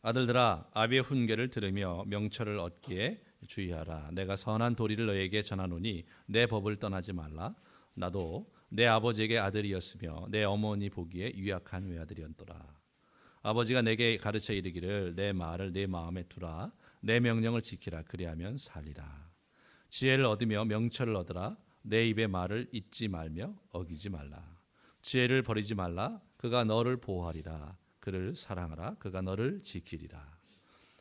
아들들아 아비의 훈계를 들으며 명철을 얻기에 주의하라. 내가 선한 도리를 너에게 전하노니 내 법을 떠나지 말라. 나도 내 아버지에게 아들이었으며 내 어머니 보기에 유약한 외아들이었더라. 아버지가 내게 가르쳐 이르기를 내 말을 내 마음에 두라. 내 명령을 지키라. 그리하면 살리라. 지혜를 얻으며 명철을 얻으라. 내 입의 말을 잊지 말며 어기지 말라. 지혜를 버리지 말라. 그가 너를 보호하리라. 그를 사랑하라. 그가 너를 지키리라.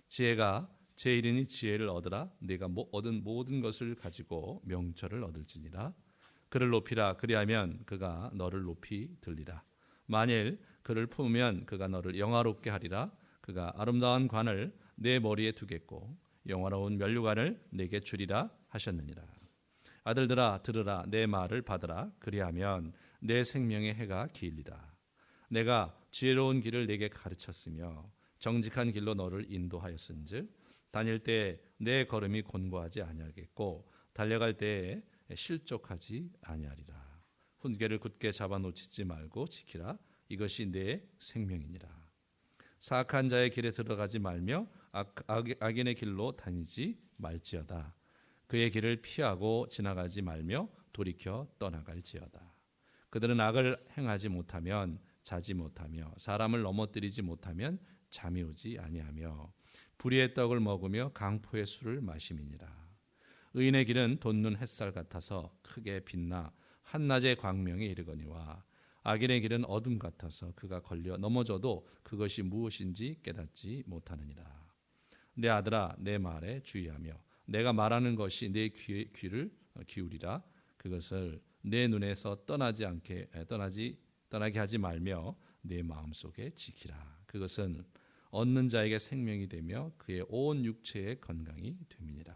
지혜가 제일이니 지혜를 얻으라. 네가 얻은 모든 것을 가지고 명철을 얻을지니라. 그를 높이라. 그리하면 그가 너를 높이 들리라. 만일 그를 품으면 그가 너를 영화롭게 하리라. 그가 아름다운 관을 내 머리에 두겠고 영화로운 면류관을 내게 주리라 하셨느니라. 아들들아 들으라. 내 말을 받으라. 그리하면 내 생명의 해가 길리라. 내가 지혜로운 길을 내게 가르쳤으며 정직한 길로 너를 인도하였은즉 다닐 때 내 걸음이 곤고하지 아니하겠고 달려갈 때에 실족하지 아니하리라. 훈계를 굳게 잡아 놓치지 말고 지키라. 이것이 내 생명이니라. 사악한 자의 길에 들어가지 말며 악인의 길로 다니지 말지어다. 그의 길을 피하고 지나가지 말며 돌이켜 떠나갈지어다. 그들은 악을 행하지 못하면 자지 못하며 사람을 넘어뜨리지 못하면 잠이 오지 아니하며 불의의 떡을 먹으며 강포의 술을 마심이니라. 의인의 길은 돋는 햇살 같아서 크게 빛나 한낮의 광명에 이르거니와 악인의 길은 어둠 같아서 그가 걸려 넘어져도 그것이 무엇인지 깨닫지 못하느니라. 내 아들아 내 말에 주의하며 내가 말하는 것이 내 귀를 기울이라. 그것을 내 눈에서 떠나게 하지 말며 내 마음속에 지키라. 그것은 얻는 자에게 생명이 되며 그의 온 육체의 건강이 됨이니라.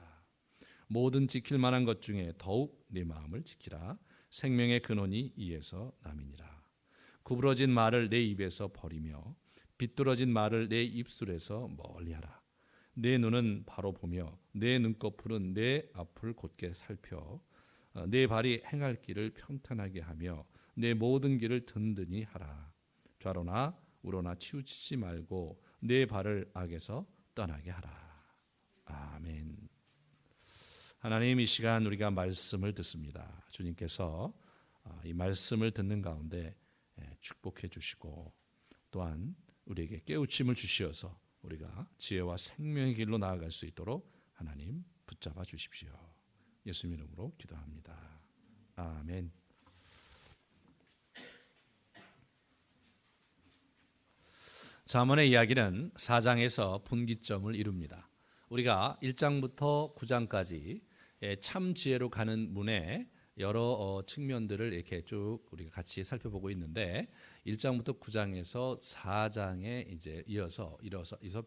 모든 지킬 만한 것 중에 더욱 내 마음을 지키라. 생명의 근원이 이에서 남이니라. 구부러진 말을 내 입에서 버리며 비뚤어진 말을 내 입술에서 멀리하라. 내 눈은 바로 보며 내 눈꺼풀은 내 앞을 곧게 살펴 내 발이 행할 길을 평탄하게 하며 내 모든 길을 든든히 하라. 좌로나 우로나 치우치지 말고 내 발을 악에서 떠나게 하라. 아멘. 하나님, 이 시간 우리가 말씀을 듣습니다. 주님께서 이 말씀을 듣는 가운데 축복해 주시고 또한 우리에게 깨우침을 주시어서 우리가 지혜와 생명의 길로 나아갈 수 있도록 하나님 붙잡아 주십시오. 예수님 이름으로 기도합니다. 아멘. 잠언의 이야기는 4장에서 분기점을 이룹니다. 우리가 1장부터 9장까지 참 지혜로 가는 문의 여러 측면들을 이렇게 쭉 우리가 같이 살펴보고 있는데 1장부터 9장에서 4장에 이제 이어서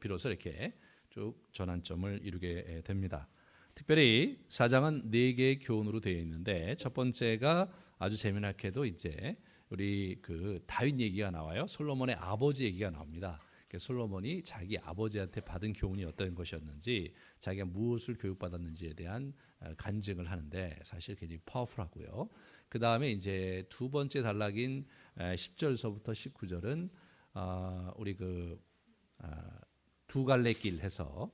비로소 이렇게 쭉 전환점을 이루게 됩니다. 특별히 4장은 4개의 교훈으로 되어 있는데 첫 번째가 아주 재미나게도 이제 우리 그 다윗 얘기가 나와요. 솔로몬의 아버지 얘기가 나옵니다. 솔로몬이 자기 아버지한테 받은 교훈이 어떤 것이었는지, 자기가 무엇을 교육받았는지에 대한 간증을 하는데 사실 굉장히 파워풀하고요. 그 다음에 이제 두 번째 단락인 10절서부터 19절은 우리 두 갈래 길 해서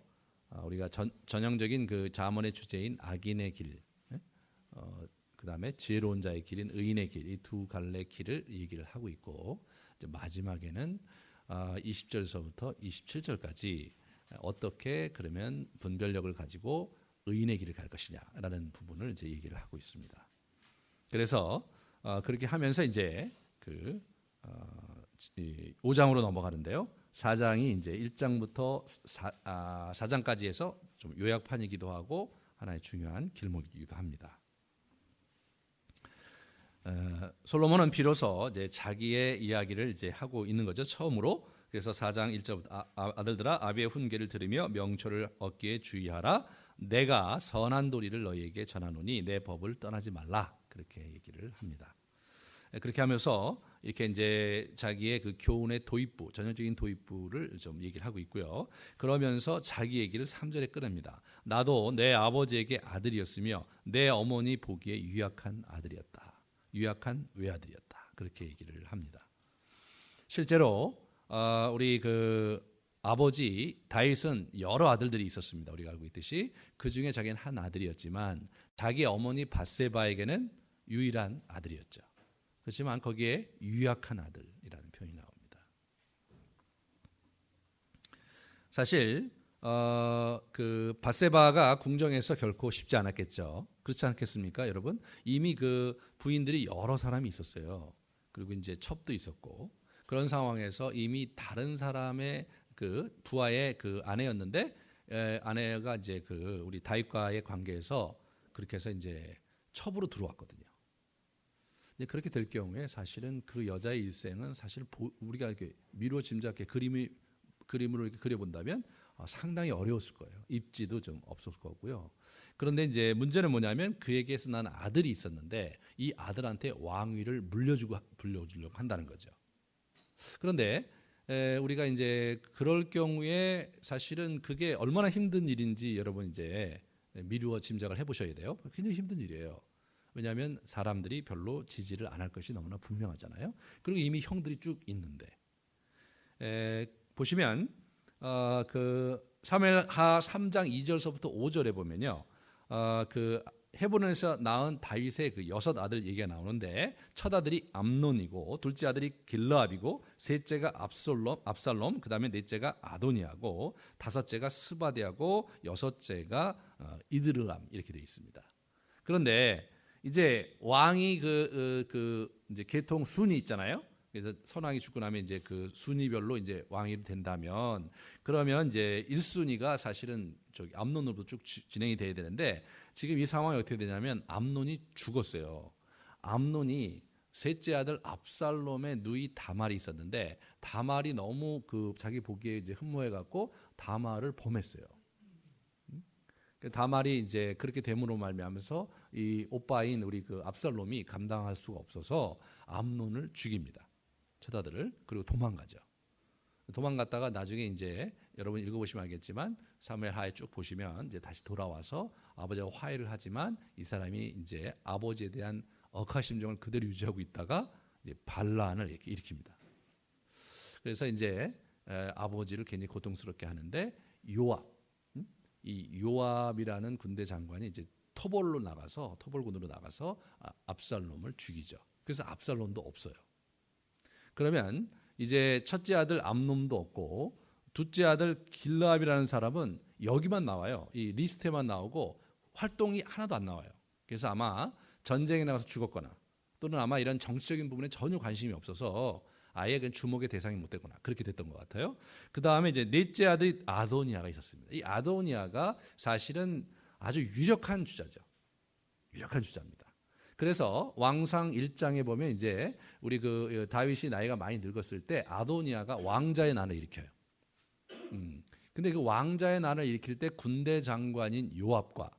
우리가 전형적인 그 잠언의 주제인 악인의 길, 그 다음에 지혜로운 자의 길인 의인의 길, 이 두 갈래 길을 얘기를 하고 있고, 이제 마지막에는 20절서부터 27절까지 어떻게 그러면 분별력을 가지고 의인의 길을 갈 것이냐라는 부분을 이제 얘기를 하고 있습니다. 그래서 그렇게 하면서 이제 5장으로 넘어가는데요. 4장이 이제 1장부터 4장까지 해서 좀 요약판이기도 하고 하나의 중요한 길목이기도 합니다. 솔로몬은 비로소 이제 자기의 이야기를 이제 하고 있는 거죠. 처음으로. 그래서 4장 1절부터 아들들아 아비의 훈계를 들으며 명철을 얻기에 주의하라. 내가 선한 도리를 너희에게 전하노니 내 법을 떠나지 말라. 그렇게 얘기를 합니다. 그렇게 하면서 이렇게 이제 자기의 그 교훈의 도입부, 전형적인 도입부를 좀 얘기를 하고 있고요. 그러면서 자기 얘기를 3절에 꺼냅니다. 나도 내 아버지에게 아들이었으며 내 어머니 보기에 유약한 아들이었다. 유약한 외아들이었다. 그렇게 얘기를 합니다. 실제로 우리 아버지 다윗은 여러 아들들이 있었습니다. 우리가 알고 있듯이 그 중에 자기는 한 아들이었지만 자기 어머니 밧세바에게는 유일한 아들이었죠. 그렇지만 거기에 유약한 아들이라는 표현이 나옵니다. 사실 그 밧세바가 궁정에서 결코 쉽지 않았겠죠. 그렇지 않겠습니까, 여러분? 이미 그 부인들이 여러 사람이 있었어요. 그리고 이제 첩도 있었고 그런 상황에서 이미 다른 사람의 그 부하의 그 아내였는데 아내가 이제 그 우리 다윗과의 관계에서 그렇게 해서 이제 첩으로 들어왔거든요. 이제 그렇게 될 경우에 사실은 그 여자의 일생은 사실 우리가 이렇게 미루어 짐작해 그림으로 이렇게 그려본다면 상당히 어려웠을 거예요. 입지도 좀 없었을 거고요. 그런데 이제 문제는 뭐냐면 그에게서 난 아들이 있었는데 이 아들한테 왕위를 물려주려고 한다는 거죠. 그런데 우리가 이제 그럴 경우에 사실은 그게 얼마나 힘든 일인지 여러분 이제 미루어 짐작을 해보셔야 돼요. 굉장히 힘든 일이에요. 왜냐하면 사람들이 별로 지지를 안 할 것이 너무나 분명하잖아요. 그리고 이미 형들이 쭉 있는데 보시면 그 사무엘하 3장 2절서부터 5절에 보면요, 그 헤브론에서 낳은 다윗의 그 6 아들 얘기가 나오는데 첫 아들이 암논이고 둘째 아들이 길르압이고 셋째가 압살롬 그다음에 넷째가 아도니아고 다섯째가 스바디하고 여섯째가 이드르람 이렇게 되어 있습니다. 그런데 이제 왕이 이제 계통 순위 있잖아요. 그래서 선왕이 죽고 나면 이제 그 순위별로 이제 왕이 된다면 그러면 이제 1순위가 사실은 저기 암논으로부터 쭉 진행이 돼야 되는데 지금 이 상황이 어떻게 되냐면 암논이 죽었어요. 암논이 셋째 아들 압살롬의 누이 다말이 있었는데 다말이 너무 그 자기 보기에 이제 흠모해 갖고 다말을 범했어요. 다말이 이제 그렇게 됨으로 말미암아서 이 오빠인 우리 그 압살롬이 감당할 수가 없어서 암논을 죽입니다. 첫 아들을. 그리고 도망가죠. 도망갔다가 나중에 이제 여러분 읽어보시면 알겠지만 사무엘하에 쭉 보시면 이제 다시 돌아와서 아버지와 화해를 하지만 이 사람이 이제 아버지에 대한 억하심정을 그대로 유지하고 있다가 이제 반란을 이렇게 일으킵니다. 그래서 이제 아버지를 굉장히 고통스럽게 하는데 이 요압이라는 군대 장관이 이제 토벌군으로 나가서 압살롬을 죽이죠. 그래서 압살롬도 없어요. 그러면 이제 첫째 아들 암논도 없고 둘째 아들 길르압이라는 사람은 여기만 나와요. 이 리스트에만 나오고 활동이 하나도 안 나와요. 그래서 아마 전쟁에 나가서 죽었거나 또는 아마 이런 정치적인 부분에 전혀 관심이 없어서 아예 그 주목의 대상이 못 되거나 그렇게 됐던 것 같아요. 그 다음에 이제 넷째 아들 아도니아가 있었습니다. 이 아도니아가 사실은 아주 유력한 주자죠. 유력한 주자입니다. 그래서 왕상 1장에 보면 이제 우리 그 다윗이 나이가 많이 늙었을 때 아도니아가 왕자의 난을 일으켜요. 근데 그 왕자의 난을 일으킬 때 군대 장관인 요압과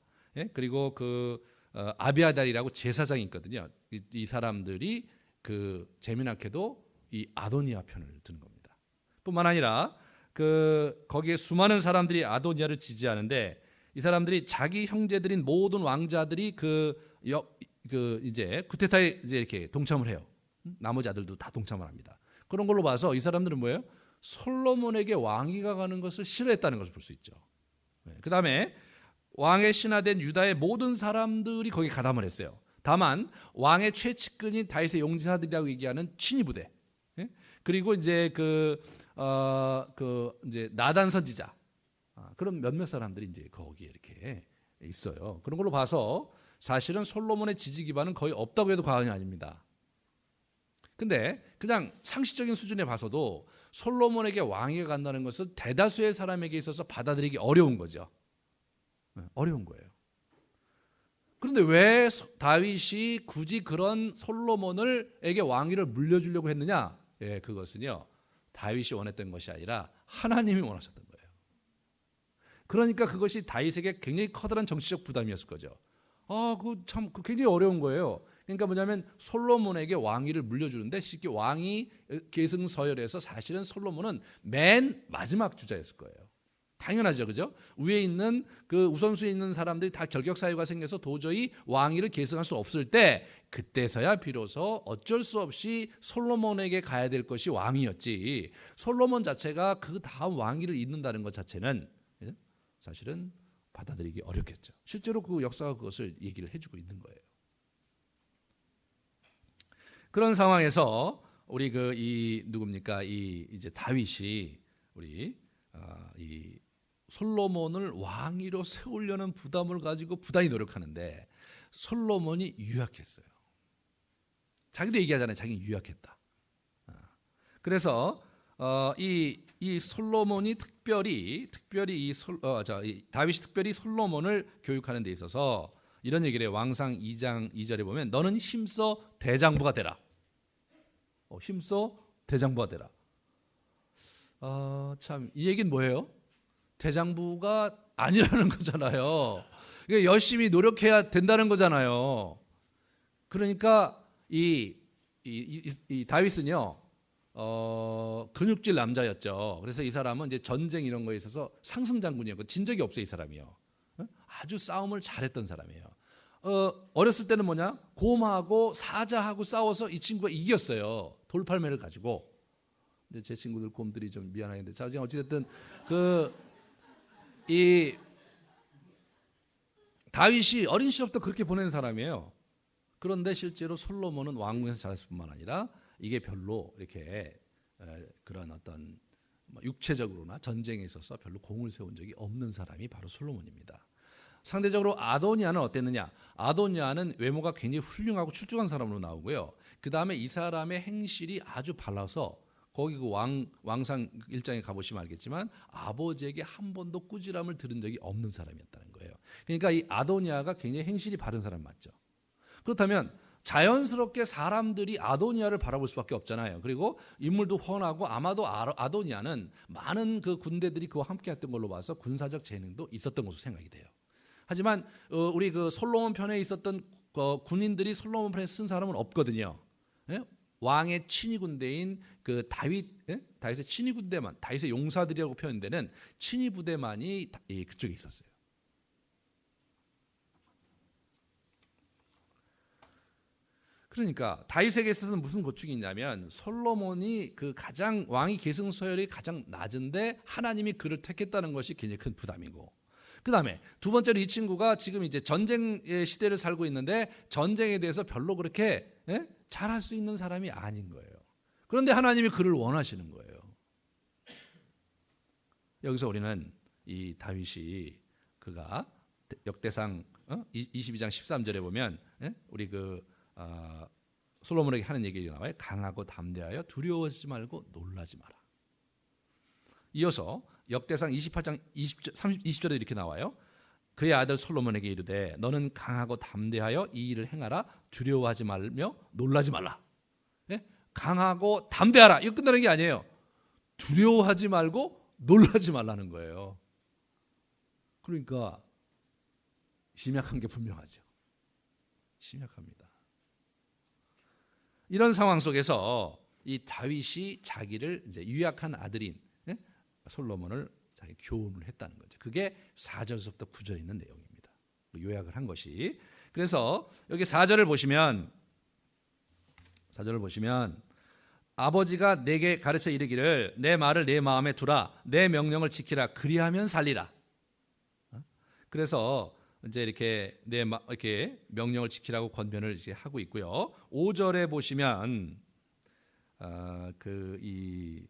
그리고 그 아비아달이라고 제사장이 있거든요. 이 사람들이 그 재미나게도 이 아도니아 편을 드는 겁니다. 뿐만 아니라 그 거기에 수많은 사람들이 아도니아를 지지하는데 이 사람들이 자기 형제들인 모든 왕자들이 이제 쿠데타에 이제 이렇게 동참을 해요. 나머지 아들도 다 동참을 합니다. 그런 걸로 봐서 이 사람들은 뭐예요? 솔로몬에게 왕위가 가는 것을 싫어했다는 것을 볼 수 있죠. 그 다음에 왕의 신하된 유다의 모든 사람들이 거기 가담을 했어요. 다만 왕의 최측근인 다윗의 용사들이라고 얘기하는 친위 부대, 그리고 이제 이제 나단 선지자, 그런 몇몇 사람들이 이제 거기에 이렇게 있어요. 그런 걸로 봐서 사실은 솔로몬의 지지 기반은 거의 없다고 해도 과언이 아닙니다. 근데 그냥 상식적인 수준에 봐서도 솔로몬에게 왕위가 간다는 것은 대다수의 사람에게 있어서 받아들이기 어려운 거죠. 어려운 거예요. 그런데 왜 다윗이 굳이 그런 솔로몬에게 왕위를 물려주려고 했느냐? 그것은요, 다윗이 원했던 것이 아니라 하나님이 원하셨던 거예요. 그러니까 그것이 다윗에게 굉장히 커다란 정치적 부담이었을 거죠. 참 굉장히 어려운 거예요. 그러니까 뭐냐면 솔로몬에게 왕위를 물려주는데 쉽게 왕위 계승서열에서 사실은 솔로몬은 맨 마지막 주자였을 거예요. 당연하죠, 그죠? 위에 있는 그 우선수에 있는 사람들이 다 결격 사유가 생겨서 도저히 왕위를 계승할 수 없을 때, 그때서야 비로소 어쩔 수 없이 솔로몬에게 가야 될 것이 왕이었지. 솔로몬 자체가 그 다음 왕위를 잇는다는 것 자체는 사실은 받아들이기 어렵겠죠. 실제로 그 역사가 그것을 얘기를 해주고 있는 거예요. 그런 상황에서 우리 누굽니까? 이제 다윗이 우리 이 솔로몬을 왕위로 세우려는 부담을 가지고 부단히 노력하는데 솔로몬이 유약했어요. 자기도 얘기하잖아요. 자기는 유약했다. 그래서 이 솔로몬이 특별히 이 다윗이 특별히 솔로몬을 교육하는 데 있어서 이런 얘기를 해요. 왕상 2장 2절에 보면 너는 힘써 대장부가 되라. 힘써 대장부가 되라. 참 이 얘기는 뭐예요? 대장부가 아니라는 거잖아요. 이게 열심히 노력해야 된다는 거잖아요. 그러니까 이 다윗은요, 근육질 남자였죠. 그래서 이 사람은 이제 전쟁 이런 거에 있어서 상승 장군이었고 진 적이 없어요, 이 사람이요. 아주 싸움을 잘했던 사람이에요. 어렸을 때는 뭐냐? 곰하고 사자하고 싸워서 이 친구가 이겼어요. 돌팔매를 가지고. 근데 제 친구들 곰들이 좀 미안하겠는데, 자, 어찌됐든 이 다윗이 어린 시절부터 그렇게 보낸 사람이에요. 그런데 실제로 솔로몬은 왕궁에서 자랐을 뿐만 아니라 이게 별로 이렇게 그런 어떤 육체적으로나 전쟁에 있어서 별로 공을 세운 적이 없는 사람이 바로 솔로몬입니다. 상대적으로 아도니아는 어땠느냐? 아도니아는 외모가 굉장히 훌륭하고 출중한 사람으로 나오고요. 그 다음에 이 사람의 행실이 아주 발라서 거기 그 왕상 1장에 가보시면 알겠지만 아버지에게 한 번도 꾸지람을 들은 적이 없는 사람이었다는 거예요. 그러니까 이 아도니아가 굉장히 행실이 바른 사람 맞죠. 그렇다면 자연스럽게 사람들이 아도니아를 바라볼 수밖에 없잖아요. 그리고 인물도 훤하고 아마도 아도니아는 많은 그 군대들이 그와 함께했던 걸로 봐서 군사적 재능도 있었던 것으로 생각이 돼요. 하지만 우리 그 솔로몬 편에 있었던 군인들이 솔로몬 편에 쓴 사람은 없거든요. 왕의 친위 군대인 그 다윗의 친위 군대만, 다윗의 용사들이라고 표현되는 친위 부대만이 그쪽에 있었어요. 그러니까 다윗에게 있어서는 무슨 고충이 있냐면 솔로몬이 그 가장 왕위 계승 서열이 가장 낮은데 하나님이 그를 택했다는 것이 굉장히 큰 부담이고, 그 다음에 두 번째로 이 친구가 지금 이제 전쟁의 시대를 살고 있는데 전쟁에 대해서 별로 그렇게 잘할 수 있는 사람이 아닌 거예요. 그런데 하나님이 그를 원하시는 거예요. 여기서 우리는 이 다윗이 그가 역대상 22장 13절에 보면 우리 솔로몬에게 하는 얘기가 나와요. 강하고 담대하여 두려워하지 말고 놀라지 마라. 이어서 역대상 28장 20절에 이렇게 나와요. 그의 아들 솔로몬에게 이르되 너는 강하고 담대하여 이 일을 행하라. 두려워하지 말며 놀라지 말라. 강하고 담대하라. 이거 끝나는 게 아니에요. 두려워하지 말고 놀라지 말라는 거예요. 그러니까 심약한 게 분명하죠. 심약합니다. 이런 상황 속에서 이 다윗이 자기를 이제 유약한 아들인 솔로몬을 자기 교훈을 했다는 거죠. 그게 4절부터 9절에 있는 내용입니다. 요약을 한 것이. 그래서 여기 4절을 보시면 아버지가 내게 가르쳐 이르기를 내 말을 내 마음에 두라, 내 명령을 지키라, 그리하면 살리라. 그래서 이제 이렇게 이렇게 명령을 지키라고 권면을 이제 하고 있고요. 5절에 보시면 이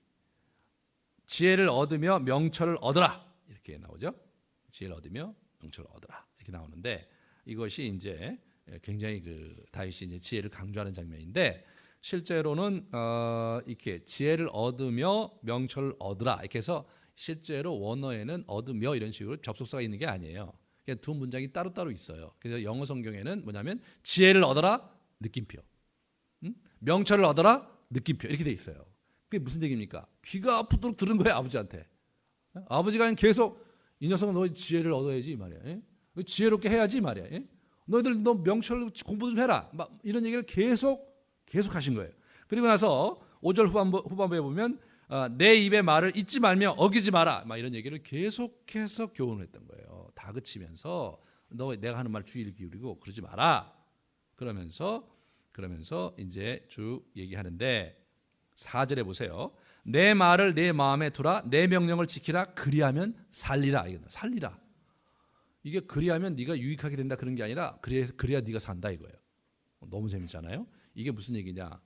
지혜를 얻으며 명철을 얻으라 이렇게 나오죠. 지혜를 얻으며 명철을 얻으라 이렇게 나오는데 이것이 이제 굉장히 다윗이 이제 지혜를 강조하는 장면인데 실제로는 이렇게 지혜를 얻으며 명철을 얻으라 이렇게 해서 실제로 원어에는 얻으며 이런 식으로 접속사가 있는 게 아니에요. 그냥 두 문장이 따로따로 있어요. 그래서 영어 성경에는 뭐냐면 지혜를 얻어라 느낌표, 명철을 얻어라 느낌표 이렇게 돼 있어요. 그게 무슨 얘기입니까? 귀가 아프도록 들은 거예요, 아버지한테. 아버지가 계속 이 녀석은 너 지혜를 얻어야지 이 말이야. 지혜롭게 해야지 이 말이야. 너희들 너 명철 공부 좀 해라. 막 이런 얘기를 계속 하신 거예요. 그리고 나서 5절 후반부에 보면 내 입의 말을 잊지 말며 어기지 마라. 막 이런 얘기를 계속해서 교훈을 했던 거예요. 다그치면서 너 내가 하는 말 주의를 기울이고 그러지 마라. 그러면서 이제 쭉 얘기하는데 4절에 보세요. 내 말을 내 마음에 두라. 내 명령을 지키라. 그리하면 살리라. 살리라. 이게 그리하면 네가 유익하게 된다 그런 게 아니라 그래야 네가 산다 이거예요. 너무 재밌잖아요. 이게 무슨 얘기냐?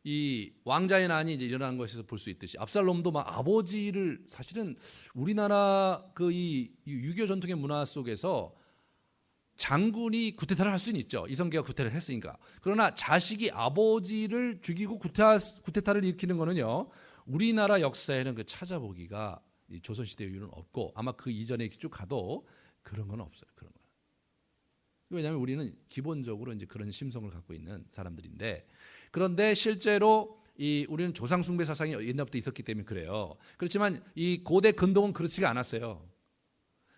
이 왕자의 난이 이제 일어난 것에서 볼 수 있듯이 압살롬도 막 아버지를 사실은 우리나라 그 이 유교 전통의 문화 속에서 장군이 구테타를 할 수는 있죠. 이성계가 구테타를 했으니까. 그러나 자식이 아버지를 죽이고 구테타를 일으키는 거는요. 우리나라 역사에는 그 찾아보기가 이 조선시대 이후는 없고 아마 그 이전에 쭉 가도 그런 건 없어요. 그런 건. 왜냐하면 우리는 기본적으로 이제 그런 심성을 갖고 있는 사람들인데 그런데 실제로 우리는 조상 숭배 사상이 옛날부터 있었기 때문에 그래요. 그렇지만 이 고대 근동은 그렇지가 않았어요.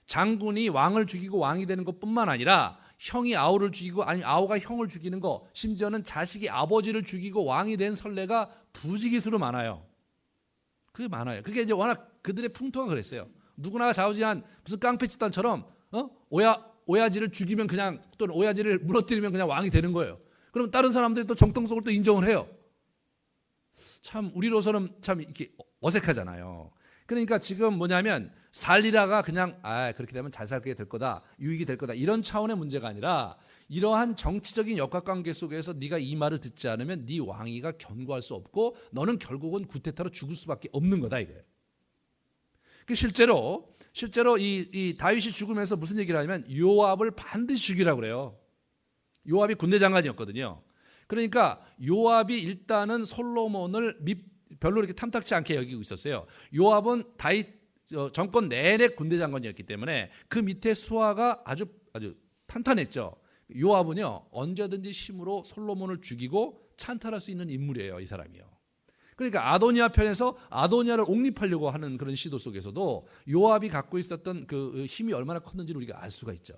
장군이 왕을 죽이고 왕이 되는 것뿐만 아니라 형이 아우를 죽이고 아니 아우가 형을 죽이는 거 심지어는 자식이 아버지를 죽이고 왕이 된 선례가 부지기수로 많아요. 그게 많아요. 그게 이제 워낙 그들의 풍토가 그랬어요. 누구나 좌우지한 무슨 깡패 집단처럼 오야지를 죽이면 그냥 또는 오야지를 무너뜨리면 그냥 왕이 되는 거예요. 그럼 다른 사람들이 또 정통성을 또 인정을 해요. 참 우리로서는 참 이렇게 어색하잖아요. 그러니까 지금 뭐냐면 살리라가 그냥 그렇게 되면 잘 살게 될 거다, 유익이 될 거다 이런 차원의 문제가 아니라 이러한 정치적인 역학관계 속에서 네가 이 말을 듣지 않으면 네 왕위가 견고할 수 없고 너는 결국은 구테타로 죽을 수밖에 없는 거다 이거예요. 실제로 이 다윗이 죽으면서 무슨 얘기를 하냐면 요압을 반드시 죽이라고 그래요. 요압이 군대 장관이었거든요. 그러니까 요압이 일단은 솔로몬을 별로 이렇게 탐탁치 않게 여기고 있었어요. 요압은 다윗 정권 내내 군대 장관이었기 때문에 그 밑에 수하가 아주 탄탄했죠. 요압은요 언제든지 힘으로 솔로몬을 죽이고 찬탈할 수 있는 인물이에요. 이 사람이요. 그러니까 아도니아 편에서 아도니아를 옹립하려고 하는 그런 시도 속에서도 요압이 갖고 있었던 그 힘이 얼마나 컸는지를 우리가 알 수가 있죠.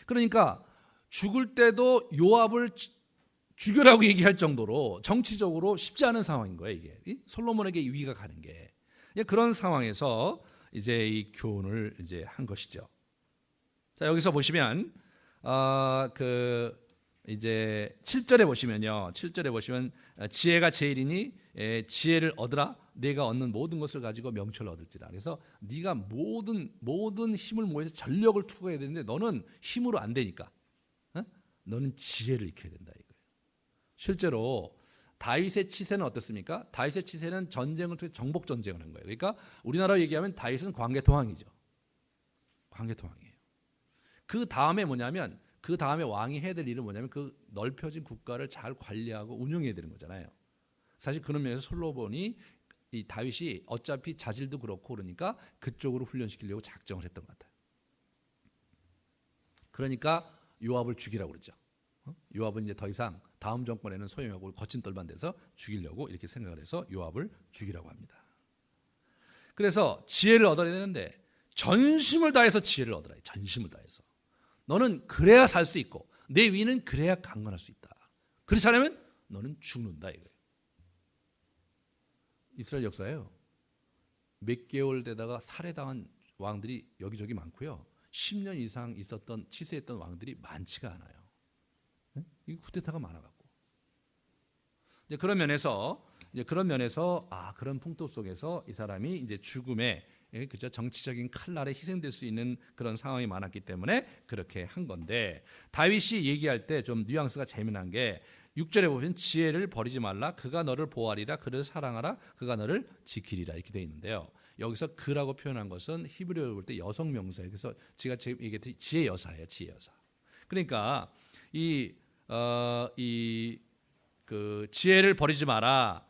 그러니까 죽을 때도 요압을 죽여라고 얘기할 정도로 정치적으로 쉽지 않은 상황인 거예요. 이게 솔로몬에게 위기가 가는 게 그런 상황에서 이제 이 교훈을 이제 한 것이죠. 자 여기서 보시면 이제 7절에 보시면요. 7절에 보시면 지혜가 제일이니 지혜를 얻으라. 내가 얻는 모든 것을 가지고 명철을 얻을지라. 그래서 네가 모든 힘을 모여서 전력을 투구해야 되는데 너는 힘으로 안 되니까. 너는 지혜를 익혀야 된다 이거예요. 실제로 다윗의 치세는 어떻습니까? 다윗의 치세는 전쟁을 통해 정복 전쟁을 한 거예요. 그러니까 우리나라로 얘기하면 다윗은 광개토왕이죠. 광개토왕이에요. 그 다음에 뭐냐면 그 다음에 왕이 해야 될 일은 뭐냐면 그 넓혀진 국가를 잘 관리하고 운영해야 되는 거잖아요. 사실 그런 면에서 솔로몬이 이 다윗이 어차피 자질도 그렇고 그러니까 그쪽으로 훈련시키려고 작정을 했던 것 같아요. 그러니까 요압을 죽이라고 그러죠. 요압은 이제 더 이상 다음 정권에는 소용이 없고 거친 똘만 돼서 죽이려고 이렇게 생각을 해서 요압을 죽이라고 합니다. 그래서 지혜를 얻어야 되는데 전심을 다해서 지혜를 얻으라. 전심을 다해서. 너는 그래야 살 수 있고 내 위는 그래야 강건할 수 있다. 그렇지 않으면 너는 죽는다 이거예요. 이스라엘 역사예요. 몇 개월 되다가 살해당한 왕들이 여기저기 많고요. 10년 이상 있었던 치세했던 왕들이 많지가 않아요. 이 쿠데타가 많아갖고 이제 그런 면에서 그런 풍토 속에서 이 사람이 이제 죽음에 그죠 정치적인 칼날에 희생될 수 있는 그런 상황이 많았기 때문에 그렇게 한 건데 다윗이 얘기할 때 좀 뉘앙스가 재미난 게 6절에 보면 지혜를 버리지 말라. 그가 너를 보호하리라. 그를 사랑하라. 그가 너를 지키리라. 이렇게 되어 있는데요. 여기서 그라고 표현한 것은 히브리어로 볼 때 여성 명사예요. 그래서 제가 얘기했듯이 지혜 여사예요. 지혜 여사. 그러니까 그 지혜를 버리지 마라.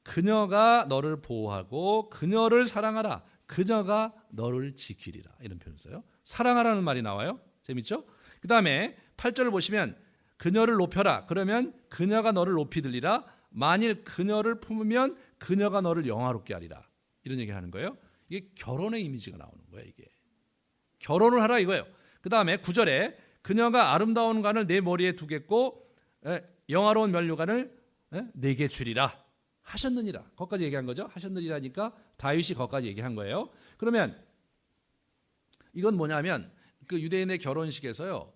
그녀가 너를 보호하고 그녀를 사랑하라. 그녀가 너를 지키리라. 이런 표현을 써요. 사랑하라는 말이 나와요. 재밌죠? 그 다음에 8절을 보시면 그녀를 높여라. 그러면 그녀가 너를 높이 들리라. 만일 그녀를 품으면 그녀가 너를 영화롭게 하리라. 이런 얘기를 하는 거예요. 이게 결혼의 이미지가 나오는 거예요. 이게 결혼을 하라 이거예요. 그 다음에 9절에 그녀가 아름다운 관을 내 머리에 두겠고 영화로운 면류관을 내게 주리라. 하셨느니라. 거기까지 얘기한 거죠. 하셨느니라니까 다윗이 거기까지 얘기한 거예요. 그러면 이건 뭐냐면 그 유대인의 결혼식에서요.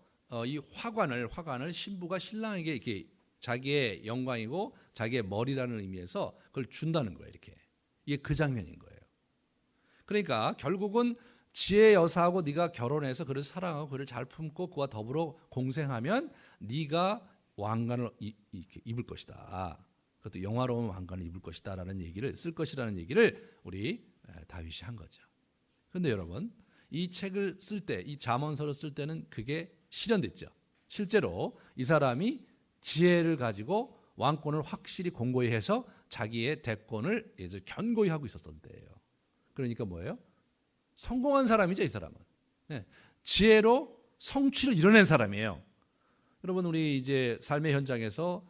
이 화관을 신부가 신랑에게 이렇게 자기의 영광이고 자기의 머리라는 의미에서 그걸 준다는 거예요. 이렇게. 이게 그 장면인 거예요. 그러니까 결국은 지혜 여사하고 네가 결혼해서 그를 사랑하고 그를 잘 품고 그와 더불어 공생하면 네가 왕관을 입을 것이다. 그것도 영화로운 왕관을 입을 것이다라는 얘기를 쓸 것이라는 얘기를 우리 다윗이 한 거죠. 그런데 여러분 이 책을 쓸 때, 이 잠언서를 쓸 때는 그게 실현됐죠. 실제로 이 사람이 지혜를 가지고 왕권을 확실히 공고히 해서 자기의 대권을 견고히 하고 있었던 때예요. 그러니까 뭐예요? 성공한 사람이죠, 이 사람은. 네. 지혜로 성취를 이뤄낸 사람이에요. 여러분 우리 이제 삶의 현장에서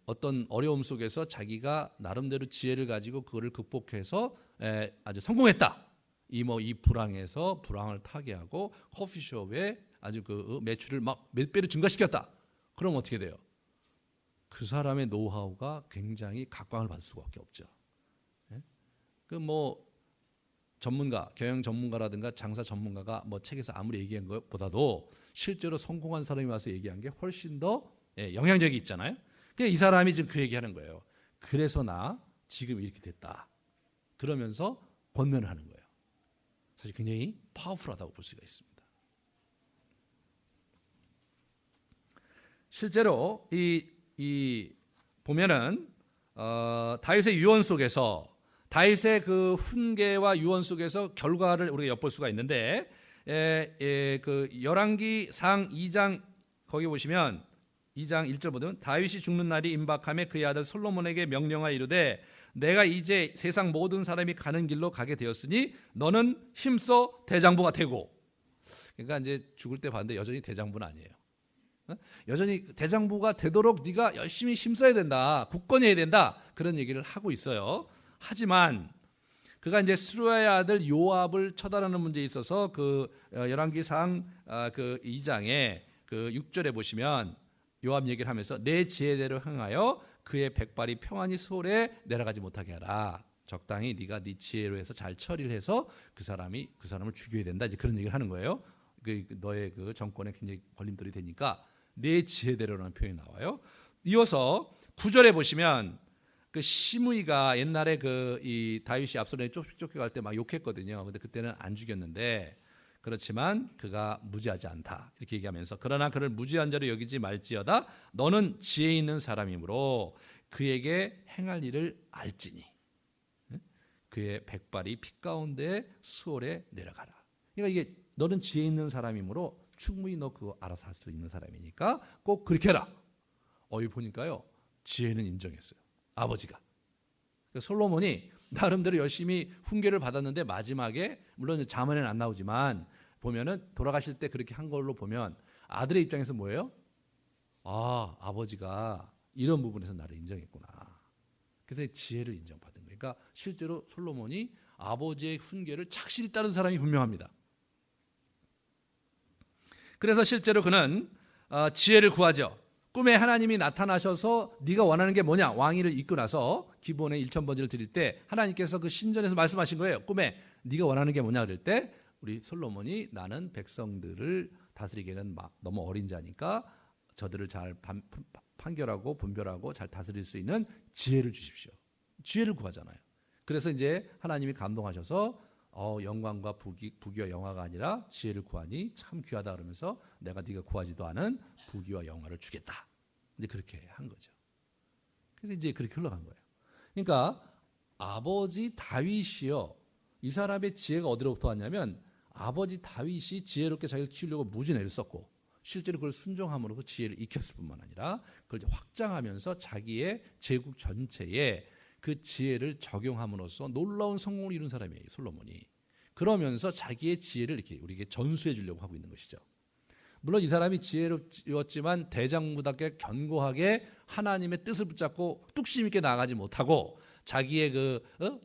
어떤 어려움 속에서 자기가 나름대로 지혜를 가지고 그거를 극복해서 아주 성공했다. 이 불황에서 불황을 타개하고 커피숍에 아주 그 매출을 막 몇 배로 증가시켰다. 그럼 어떻게 돼요? 그 사람의 노하우가 굉장히 각광을 받을 수밖에 없죠. 그 뭐 전문가, 경영 전문가라든가 장사 전문가가 뭐 책에서 아무리 얘기한 것보다도 실제로 성공한 사람이 와서 얘기한 게 훨씬 더 영향력이 있잖아요. 그러니까 이 사람이 지금 그 얘기하는 거예요. 그래서 나 지금 이렇게 됐다. 그러면서 권면을 하는 거예요. 사실 굉장히 파워풀하다고 볼 수가 있습니다. 실제로 이 보면은 다윗의 유언 속에서 다윗의 그 훈계와 유언 속에서 결과를 우리가 엿볼 수가 있는데 그 열왕기상 2장 거기 보시면 2장 1절 보면 다윗이 죽는 날이 임박함에 그의 아들 솔로몬에게 명령하여 이르되 내가 이제 세상 모든 사람이 가는 길로 가게 되었으니 너는 힘써 대장부가 되고. 그러니까 이제 죽을 때 봤는데 여전히 대장부는 아니에요. 여전히 대장부가 되도록 네가 열심히 힘써야 된다. 굳건해야 된다. 그런 얘기를 하고 있어요. 하지만 그가 이제 스루야의 아들 요압을 처단하는 문제에 있어서 그 열왕기상 그 2장에 그 6절에 보시면 요압 얘기를 하면서 내 지혜대로 행하여 그의 백발이 평안히 수월에 내려가지 못하게 하라. 적당히 네가 네 지혜로 해서 잘 처리를 해서 그 사람을 죽여야 된다. 이제 그런 얘기를 하는 거예요. 너의 그 정권에 굉장히 걸림돌이 되니까 내 지혜대로라는 표현이 나와요. 이어서 9절에 보시면 그 시므이가 옛날에 이 다윗이 압살롬에 쫓겨갈 때 막 욕했거든요. 근데 그때는 안 죽였는데 그렇지만 그가 무지하지 않다 이렇게 얘기하면서 그러나 그를 무지한 자로 여기지 말지어다 너는 지혜 있는 사람이므로 그에게 행할 일을 알지니 그의 백발이 피 가운데 수월에 내려가라. 그러니까 이게 너는 지혜 있는 사람이므로 충분히 너 그거 알아서 할 수 있는 사람이니까 꼭 그렇게 해라. 이 보니까요 지혜는 인정했어요. 아버지가. 솔로몬이 나름대로 열심히 훈계를 받았는데 마지막에 물론 잠언에는 안 나오지만 보면은 돌아가실 때 그렇게 한 걸로 보면 아들의 입장에서 뭐예요? 아버지가 이런 부분에서 나를 인정했구나. 그래서 지혜를 인정받은 거예요. 그러니까 실제로 솔로몬이 아버지의 훈계를 착실히 따른 사람이 분명합니다. 그래서 실제로 그는 지혜를 구하죠. 꿈에 하나님이 나타나셔서 네가 원하는 게 뭐냐 왕위를 잊고 나서 기본의 1,000번지를 드릴 때 하나님께서 그 신전에서 말씀하신 거예요. 꿈에 네가 원하는 게 뭐냐 그럴 때 우리 솔로몬이 나는 백성들을 다스리기에는 너무 어린 자니까 저들을 잘 판결하고 분별하고 잘 다스릴 수 있는 지혜를 주십시오. 지혜를 구하잖아요. 그래서 이제 하나님이 감동하셔서 영광과 부귀와 영화가 아니라 지혜를 구하니 참 귀하다 그러면서 내가 네가 구하지도 않은 부귀와 영화를 주겠다. 이제 그렇게 한 거죠. 그래서 이제 그렇게 흘러간 거예요. 그러니까 아버지 다윗이요. 이 사람의 지혜가 어디로부터 왔냐면 아버지 다윗이 지혜롭게 자기를 키우려고 무진 애를 썼고 실제로 그걸 순종함으로써 지혜를 익혔을 뿐만 아니라 그걸 이제 확장하면서 자기의 제국 전체에 그 지혜를 적용함으로써 놀라운 성공을 이룬 사람이에요. 솔로몬이. 그러면서 자기의 지혜를 이렇게 우리에게 전수해 주려고 하고 있는 것이죠. 물론 이 사람이 지혜롭지만 대장부답게 견고하게 하나님의 뜻을 붙잡고 뚝심 있게 나아가지 못하고 자기의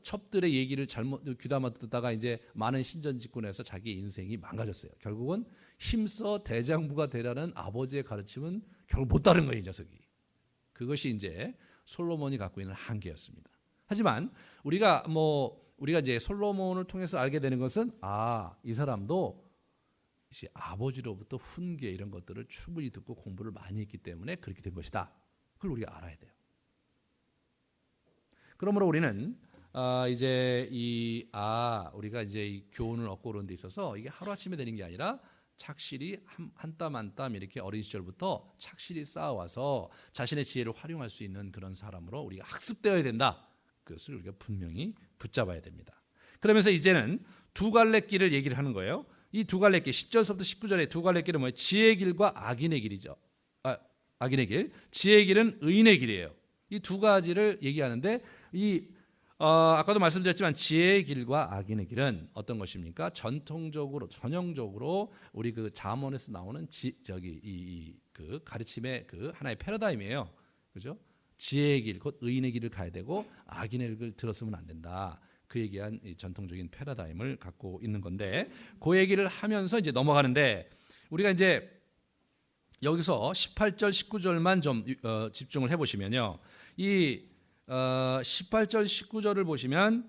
첩들의 얘기를 잘못 귀담아 듣다가 이제 많은 신전 집권해서 자기 인생이 망가졌어요. 결국은 힘써 대장부가 되라는 아버지의 가르침은 결국 못 따른 거예요, 이 녀석이. 그것이 이제 솔로몬이 갖고 있는 한계였습니다. 하지만 우리가 이제 솔로몬을 통해서 알게 되는 것은 이 사람도 이제 아버지로부터 훈계 이런 것들을 충분히 듣고 공부를 많이 했기 때문에 그렇게 된 것이다. 그걸 우리가 알아야 돼요. 그러므로 우리는 우리가 이제 이 교훈을 얻고 그런 데 있어서 이게 하루아침에 되는 게 아니라 착실히 한 땀 한 땀 이렇게 어린 시절부터 착실히 쌓아와서 자신의 지혜를 활용할 수 있는 그런 사람으로 우리가 학습되어야 된다. 그것을 우리가 분명히 붙잡아야 됩니다. 그러면서 이제는 두 갈래 길을 얘기를 하는 거예요. 이 두 갈래 길, 10절부터 19절의 두 갈래 길은 뭐예요? 지혜의 길과 악인의 길이죠. 악인의 길, 지혜의 길은 의인의 길이에요. 이 두 가지를 얘기하는데 아까도 말씀드렸지만 지혜의 길과 악인의 길은 어떤 것입니까? 전형적으로 우리 그 잠언에서 나오는 그 가르침의 그 하나의 패러다임이에요. 그죠? 지혜의 길, 곧 의인의 길을 가야 되고 악인의 길을 들었으면 안 된다. 그 얘기한 이 전통적인 패러다임을 갖고 있는 건데 그 얘기를 하면서 이제 넘어가는데 우리가 이제 여기서 18절, 19절만 좀 집중을 해보시면요. 이 18절, 19절을 보시면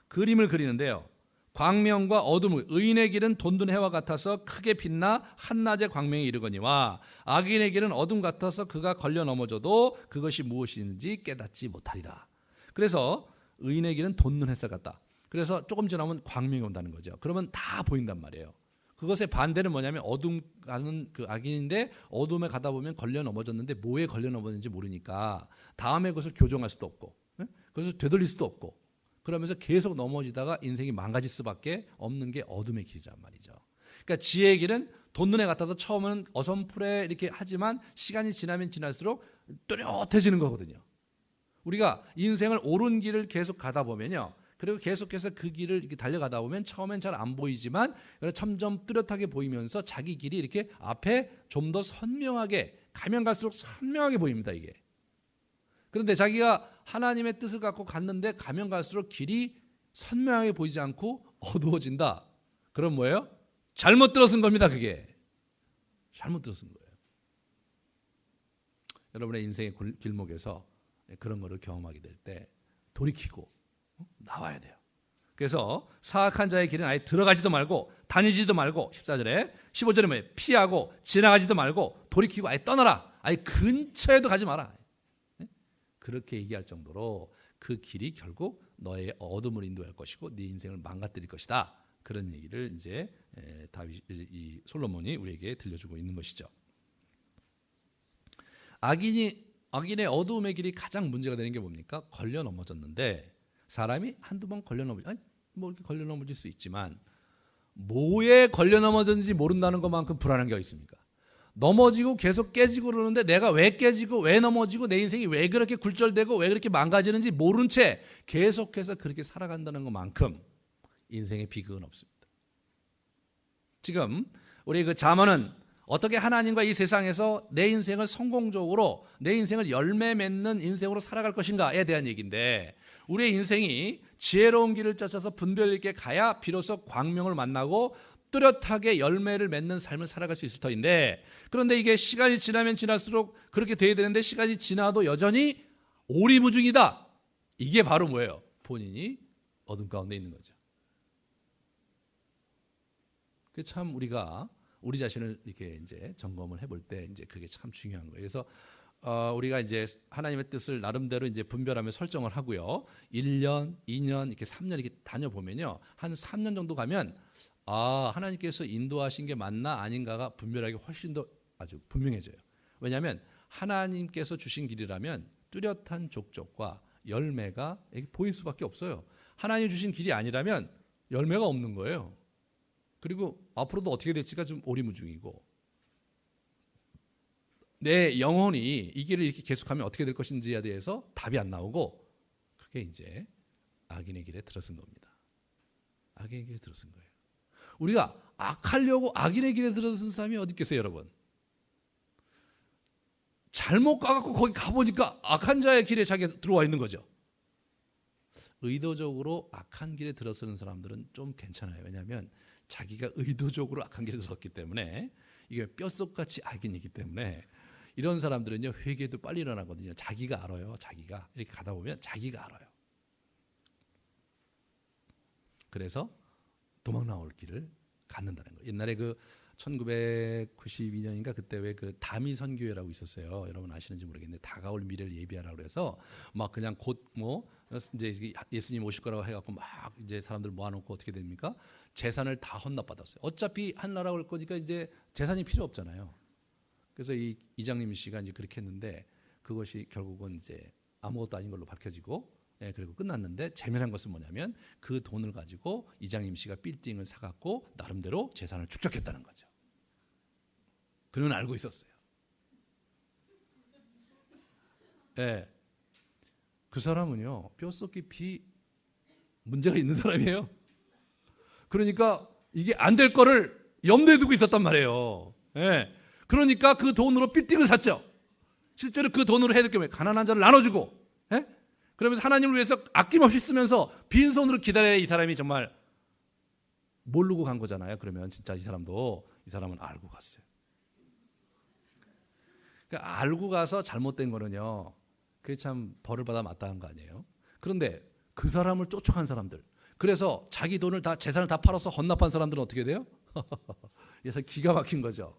그림을 그리는데요. 광명과 어둠, 의인의 길은 돋는 해와 같아서 크게 빛나 한낮에 광명이 이르거니와 악인의 길은 어둠 같아서 그가 걸려 넘어져도 그것이 무엇인지 깨닫지 못하리라. 그래서 의인의 길은 돋는 햇살 같다. 그래서 조금 지나면 광명이 온다는 거죠. 그러면 다 보인단 말이에요. 그것의 반대는 뭐냐면 어둠 가는 그 악인인데 어둠에 가다 보면 걸려 넘어졌는데 뭐에 걸려 넘어졌는지 모르니까 다음에 그것을 교정할 수도 없고 그래서 되돌릴 수도 없고 그러면서 계속 넘어지다가 인생이 망가질 수밖에 없는 게 어둠의 길이란 말이죠. 그러니까 지혜의 길은 돋는 해 같아서 처음에는 어선풀에 이렇게 하지만 시간이 지나면 지날수록 뚜렷해지는 거거든요. 우리가 인생을 옳은 길을 계속 가다 보면요. 그리고 계속해서 그 길을 이렇게 달려가다 보면 처음엔 잘 안 보이지만 점점 뚜렷하게 보이면서 자기 길이 이렇게 앞에 좀 더 선명하게 가면 갈수록 선명하게 보입니다. 이게. 그런데 자기가 하나님의 뜻을 갖고 갔는데 가면 갈수록 길이 선명하게 보이지 않고 어두워진다. 그럼 뭐예요? 잘못 들어선 겁니다. 그게. 잘못 들어선 거예요. 여러분의 인생의 길목에서 그런 거를 경험하게 될 때 돌이키고 나와야 돼요. 그래서 사악한 자의 길은 아예 들어가지도 말고 다니지도 말고 14절에 15절에 뭐예요? 피하고 지나가지도 말고 돌이키고 아예 떠나라. 아예 근처에도 가지 마라. 그렇게 얘기할 정도로 그 길이 결국 너의 어둠을 인도할 것이고 네 인생을 망가뜨릴 것이다. 그런 얘기를 이제 이 솔로몬이 우리에게 들려주고 있는 것이죠. 악인의 어두움의 길이 가장 문제가 되는 게 뭡니까? 걸려 넘어졌는데 사람이 한두 번 걸려 이렇게 걸려 넘어질 수 있지만 뭐에 걸려 넘어졌는지 모른다는 것만큼 불안한 게 있습니까? 넘어지고 계속 깨지고 그러는데 내가 왜 깨지고 왜 넘어지고 내 인생이 왜 그렇게 굴절되고 왜 그렇게 망가지는지 모른 채 계속해서 그렇게 살아간다는 것만큼 인생의 비극은 없습니다. 지금 우리 그 잠언은 어떻게 하나님과 이 세상에서 내 인생을 성공적으로 내 인생을 열매 맺는 인생으로 살아갈 것인가에 대한 얘기인데 우리의 인생이 지혜로운 길을 쫓아서 분별 있게 가야 비로소 광명을 만나고 뚜렷하게 열매를 맺는 삶을 살아갈 수 있을 터인데 그런데 이게 시간이 지나면 지날수록 그렇게 돼야 되는데 시간이 지나도 여전히 오리무중이다. 이게 바로 뭐예요? 본인이 어둠 가운데 있는 거죠. 그 참 우리가 우리 자신을 이렇게 이제 점검을 해볼 때 이제 그게 참 중요한 거예요. 그래서 우리가 이제 하나님의 뜻을 나름대로 이제 분별하며 설정을 하고요. 1년, 2년, 이렇게 3년 이렇게 다녀보면요. 한 3년 정도 가면 하나님께서 인도하신 게 맞나 아닌가가 분별하기 훨씬 더 아주 분명해져요. 왜냐하면 하나님께서 주신 길이라면 뚜렷한 족적과 열매가 보일 수밖에 없어요. 하나님 주신 길이 아니라면 열매가 없는 거예요. 그리고 앞으로도 어떻게 될지가 좀 오리무중이고 내 영혼이 이 길을 이렇게 계속하면 어떻게 될 것인지에 대해서 답이 안 나오고 그게 이제 악인의 길에 들어선 겁니다. 악인의 길에 들어선 거예요. 우리가 악하려고 악인의 길에 들어선 사람이 어디 있겠어요, 여러분? 잘못 가갖고 거기 가보니까 악한 자의 길에 자기가 들어와 있는 거죠. 의도적으로 악한 길에 들어서는 사람들은 좀 괜찮아요. 왜냐하면 자기가 의도적으로 악한 길에 들었기 때문에 이게 뼛속같이 악인이기 때문에 이런 사람들은요 회개도 빨리 일어나거든요. 자기가 알아요. 자기가 이렇게 가다 보면 자기가 알아요. 그래서 도망 나올 길을 갖는다는 거예요. 옛날에 그 1992년인가 그때 왜 그 다미 선교회라고 있었어요. 여러분 아시는지 모르겠는데 다가올 미래를 예비하라고 그래서 막 그냥 곧 뭐 이제 예수님 오실 거라고 해갖고 막 이제 사람들 모아놓고 어떻게 됩니까? 재산을 다 헌납받았어요. 어차피 한나라 올 거니까 이제 재산이 필요 없잖아요. 그래서 이 이장님 씨가 이제 그렇게 했는데 그것이 결국은 이제 아무것도 아닌 걸로 밝혀지고 그리고 끝났는데 재미난 것은 뭐냐면 그 돈을 가지고 이장님 씨가 빌딩을 사갖고 나름대로 재산을 축적했다는 거죠. 그는 알고 있었어요. 그 사람은요 뼛속 깊이 문제가 있는 사람이에요. 그러니까 이게 안 될 거를 염두에 두고 있었단 말이에요. 그러니까 그 돈으로 빌딩을 샀죠. 실제로 그 돈으로 해야 될 게 뭐예요? 가난한 자를 나눠주고, 그러면서 하나님을 위해서 아낌없이 쓰면서 빈손으로 기다려야 이 사람이 정말 모르고 간 거잖아요. 그러면 진짜 이 사람은 알고 갔어요. 그러니까 알고 가서 잘못된 거는요, 그게 참 벌을 받아 마땅한 거 아니에요. 그런데 그 사람을 쫓아간 사람들, 그래서 자기 돈을 다 재산을 다 팔아서 헌납한 사람들은 어떻게 돼요? 그래서 기가 막힌 거죠.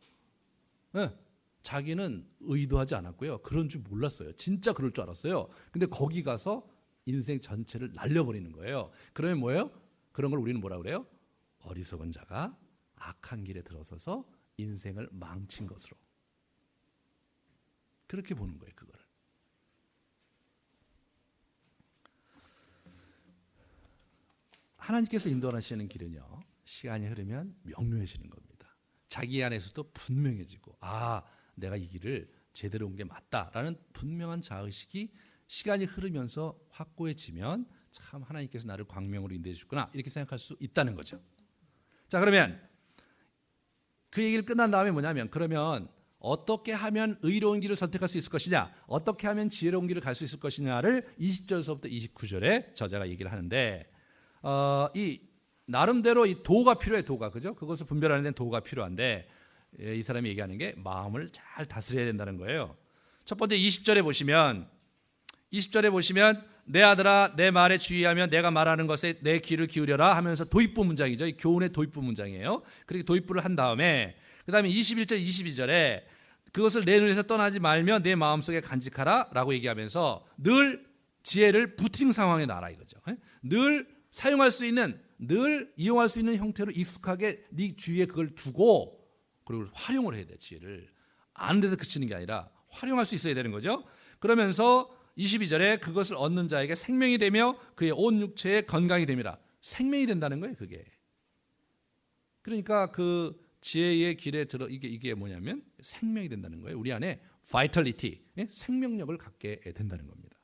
자기는 의도하지 않았고요. 그런 줄 몰랐어요. 진짜 그럴 줄 알았어요. 근데 거기 가서 인생 전체를 날려버리는 거예요. 그러면 뭐예요? 그런 걸 우리는 뭐라 그래요? 어리석은 자가 악한 길에 들어서서 인생을 망친 것으로. 그렇게 보는 거예요. 그거를. 하나님께서 인도하시는 길은요, 시간이 흐르면 명료해지는 겁니다. 자기 안에서도 분명해지고, 내가 이 길을 제대로 온 게 맞다라는 분명한 자의식이 시간이 흐르면서 확고해지면 참 하나님께서 나를 광명으로 인도해 주셨구나 이렇게 생각할 수 있다는 거죠. 자, 그러면 그 얘기를 끝난 다음에 뭐냐면, 그러면 어떻게 하면 의로운 길을 선택할 수 있을 것이냐, 어떻게 하면 지혜로운 길을 갈 수 있을 것이냐를 20절에서부터 29절에 저자가 얘기를 하는데, 이 나름대로 이 도가 필요해. 도가, 그죠? 그것을 분별하는 데는 도가 필요한데, 이 사람이 얘기하는 게 마음을 잘 다스려야 된다는 거예요. 첫 번째 20절에 보시면 내 아들아 내 말에 주의하며 내가 말하는 것에 내 귀를 기울여라 하면서 도입부 문장이죠. 이 교훈의 도입부 문장이에요. 그렇게 도입부를 한 다음에 그 다음에 21절 22절에 그것을 내 눈에서 떠나지 말며 내 마음속에 간직하라 라고 얘기하면서 늘 지혜를 부팅 상황에 놔라 이거죠. 늘 사용할 수 있는, 늘 이용할 수 있는 형태로 익숙하게 네 주위에 그걸 두고, 그리고 활용을 해야 돼. 지혜를 아는 데서 그치는 게 아니라 활용할 수 있어야 되는 거죠. 그러면서 22절에 그것을 얻는 자에게 생명이 되며 그의 온 육체에 건강이 됨이라. 생명이 된다는 거예요. 그게. 그러니까 그 지혜의 길에 들어 이게 뭐냐면 생명이 된다는 거예요. 우리 안에 vitality, 생명력을 갖게 된다는 겁니다.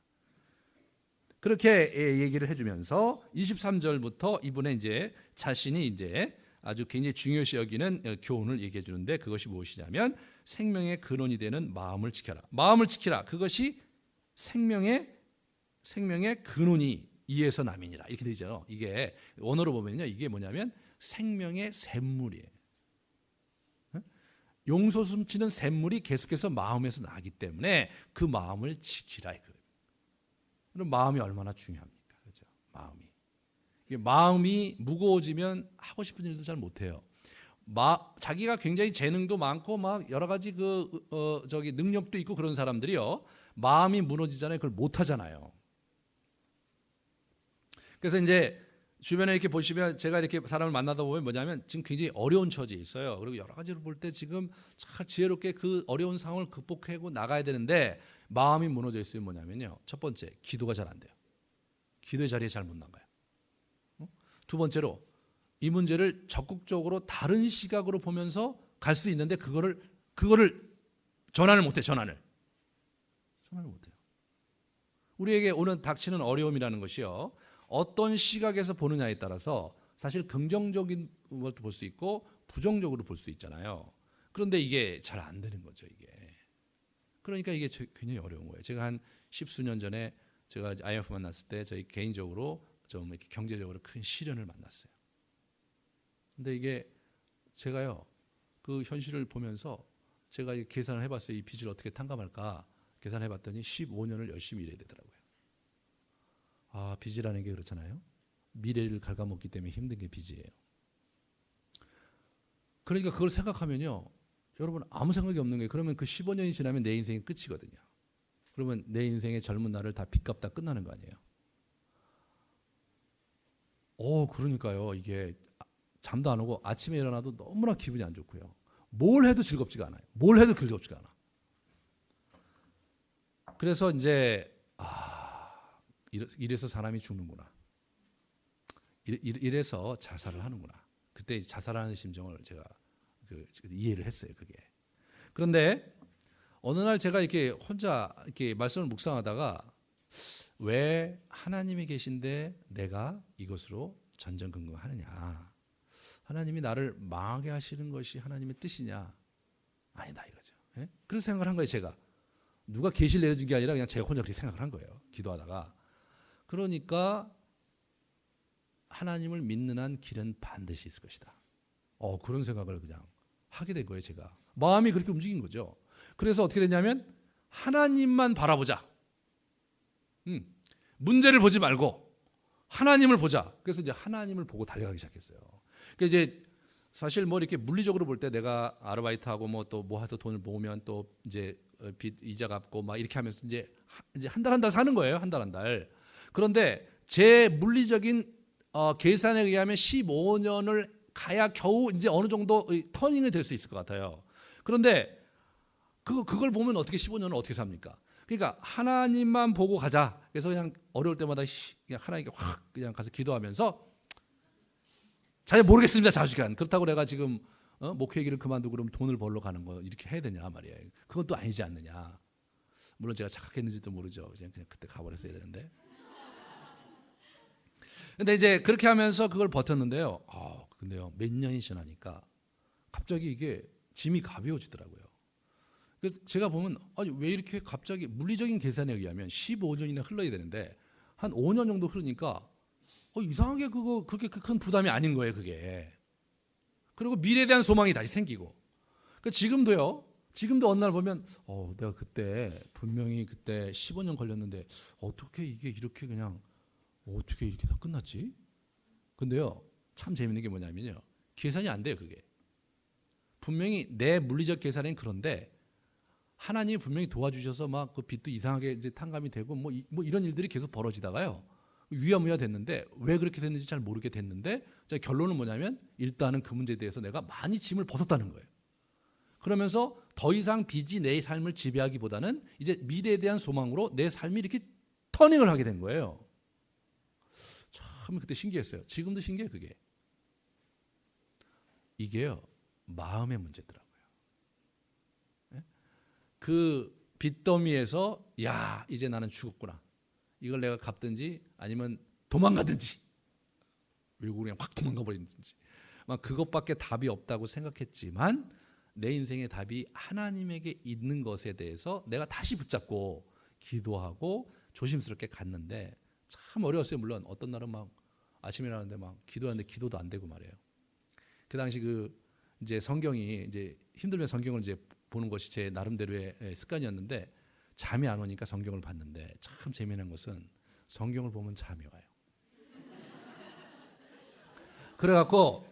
그렇게 얘기를 해주면서 23절부터 이분의 이제 자신이 이제 아주 굉장히 중요시 여기는 교훈을 얘기해 주는데, 그것이 무엇이냐면 생명의 근원이 되는 마음을 지켜라. 마음을 지키라. 그것이 생명의 근원이 이에서 남이니라 이렇게 되죠. 이게 원어로 보면요, 이게 뭐냐면 생명의 샘물이에요. 용솟 숨치는 샘물이 계속해서 마음에서 나기 때문에 그 마음을 지키라 이거예요. 그럼 마음이 얼마나 중요합니까? 그죠? 마음이 무거워지면 하고 싶은 일도 잘 못해요. 자기가 굉장히 재능도 많고 막 여러 가지 능력도 있고 그런 사람들이요, 마음이 무너지잖아요. 그걸 못 하잖아요. 그래서 이제 주변에 이렇게 보시면 제가 이렇게 사람을 만나다 보면 뭐냐면 지금 굉장히 어려운 처지에 있어요. 그리고 여러 가지로 볼 때 지금 참 지혜롭게 그 어려운 상황을 극복하고 나가야 되는데 마음이 무너져 있으면 뭐냐면요, 첫 번째 기도가 잘 안 돼요. 기도의 자리에 잘 못 나가요. 두 번째로 이 문제를 적극적으로 다른 시각으로 보면서 갈 수 있는데 그거를 전환을 못해. 전환을 못해요. 우리에게 오는 닥치는 어려움이라는 것이요, 어떤 시각에서 보느냐에 따라서 사실 긍정적인 것도 볼 수 있고 부정적으로 볼 수 있잖아요. 그런데 이게 잘 안 되는 거죠. 이게. 그러니까 이게 굉장히 어려운 거예요. 제가 한 10수년 전에 제가 IMF 만났을 때 저희 개인적으로 좀 이렇게 경제적으로 큰 시련을 만났어요. 근데 이게 제가요, 그 현실을 보면서 제가 계산을 해봤어요. 이 빚을 어떻게 탕감할까 계산해봤더니 15년을 열심히 일해야 되더라고요. 아, 빚이라는 게 그렇잖아요. 미래를 갉아먹기 때문에 힘든 게 빚이에요. 그러니까 그걸 생각하면요, 여러분 아무 생각이 없는 거예요. 그러면 그 15년이 지나면 내 인생이 끝이거든요. 그러면 내 인생의 젊은 날을 다 빚 갚다 끝나는 거 아니에요. 그러니까요, 이게 잠도 안 오고 아침에 일어나도 너무나 기분이 안 좋고요. 뭘 해도 즐겁지가 않아요. 뭘 해도 즐겁지가 않아. 그래서 이제 이래서 사람이 죽는구나. 이래서 자살을 하는구나. 그때 자살하는 심정을 제가 이해를 했어요. 그게. 그런데 어느 날 제가 이렇게 혼자 이렇게 말씀을 묵상하다가 왜 하나님이 계신데 내가 이것으로 전전긍긍하느냐? 하나님이 나를 망하게 하시는 것이 하나님의 뜻이냐? 아니다 이거죠. 예? 그래서 생각을 한 거예요. 제가 누가 계시를 내려준 게 아니라 그냥 제가 혼자 그렇게 생각을 한 거예요. 기도하다가. 그러니까 하나님을 믿는 한 길은 반드시 있을 것이다. 그런 생각을 그냥 하게 된 거예요. 제가 마음이 그렇게 움직인 거죠. 그래서 어떻게 됐냐면 하나님만 바라보자. 문제를 보지 말고 하나님을 보자. 그래서 이제 하나님을 보고 달려가기 시작했어요. 그러니까 이제 사실 뭐 이렇게 물리적으로 볼 때 내가 아르바이트하고 뭐 또 뭐 해서 돈을 모으면 또 이제 빚 이자 갚고 막 이렇게 하면서 이제 한 달 한 달 사는 거예요. 한 달 한 달. 그런데 제 물리적인 계산에 의하면 15년을 가야 겨우 이제 어느 정도 터닝이 될 수 있을 것 같아요. 그런데 그걸 보면 어떻게 15년을 어떻게 삽니까? 그러니까 하나님만 보고 가자. 그래서 그냥 어려울 때마다 그냥 하나님께 확 그냥 가서 기도하면서 잘 모르겠습니다. 자주간. 그렇다고 내가 지금 목회기를 그만두고 그럼 돈을 벌러 가는 거 이렇게 해야 되냐 말이에요. 그건 또 아니지 않느냐. 물론 제가 착각했는지도 모르죠. 그냥 그때 가버렸어야 되는데. 근데 이제 그렇게 하면서 그걸 버텼는데요. 근데요 몇 년이 지나니까 갑자기 이게 짐이 가벼워지더라고요. 제가 보면 아니 왜 이렇게 갑자기 물리적인 계산에 의하면 15년이나 흘러야 되는데 한 5년 정도 흐르니까 이상하게 그렇게 큰 부담이 아닌 거예요. 그게. 그리고 미래에 대한 소망이 다시 생기고. 지금도 어느 날 보면 내가 그때 분명히 그때 15년 걸렸는데 어떻게 이게 이렇게 그냥 어떻게 이렇게 다 끝났지? 근데요 참 재밌는 게 뭐냐면요 계산이 안 돼요. 그게 분명히 내 물리적 계산은 그런데 하나님이 분명히 도와주셔서 막 그 빚도 이상하게 이제 탕감이 되고 뭐 이런 일들이 계속 벌어지다가요 위야무야 됐는데 왜 그렇게 됐는지 잘 모르게 됐는데 결론은 뭐냐면 일단은 그 문제에 대해서 내가 많이 짐을 벗었다는 거예요. 그러면서 더 이상 빚이 내 삶을 지배하기보다는 이제 미래에 대한 소망으로 내 삶이 이렇게 터닝을 하게 된 거예요. 참 그때 신기했어요. 지금도 신기해요. 그게 이게요 마음의 문제더라고요. 그 빚더미에서 야 이제 나는 죽었구나. 이걸 내가 갚든지 아니면 도망가든지 외국으로 그냥 확 도망가 버리든지 막 그것밖에 답이 없다고 생각했지만 내 인생의 답이 하나님에게 있는 것에 대해서 내가 다시 붙잡고 기도하고 조심스럽게 갔는데 참 어려웠어요. 물론 어떤 날은 막 아침에 일어나는데 막 기도하는데 기도도 안 되고 말이에요. 그 당시 이제 성경이 이제 힘들면 성경을 이제 보는 것이 제 나름대로의 습관이었는데 잠이 안 오니까 성경을 봤는데 참 재미난 것은 성경을 보면 잠이 와요. 그래갖고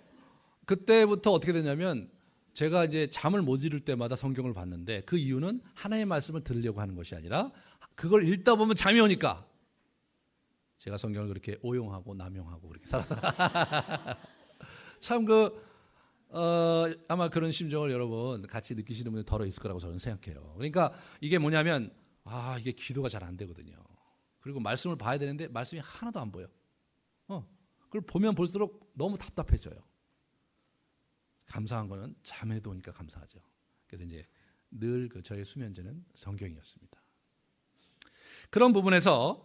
그때부터 어떻게 되냐면 제가 이제 잠을 못 이룰 때마다 성경을 봤는데 그 이유는 하나님의 말씀을 들으려고 하는 것이 아니라 그걸 읽다 보면 잠이 오니까 제가 성경을 그렇게 오용하고 남용하고 그렇게 살았다. 참 아마 그런 심정을 여러분 같이 느끼시는 분이 더러 있을 거라고 저는 생각해요. 그러니까 이게 뭐냐면 이게 기도가 잘 안 되거든요. 그리고 말씀을 봐야 되는데 말씀이 하나도 안 보여. 그걸 보면 볼수록 너무 답답해져요. 감사한 거는 잠에도 오니까 감사하죠. 그래서 이제 늘 저의 수면제는 성경이었습니다. 그런 부분에서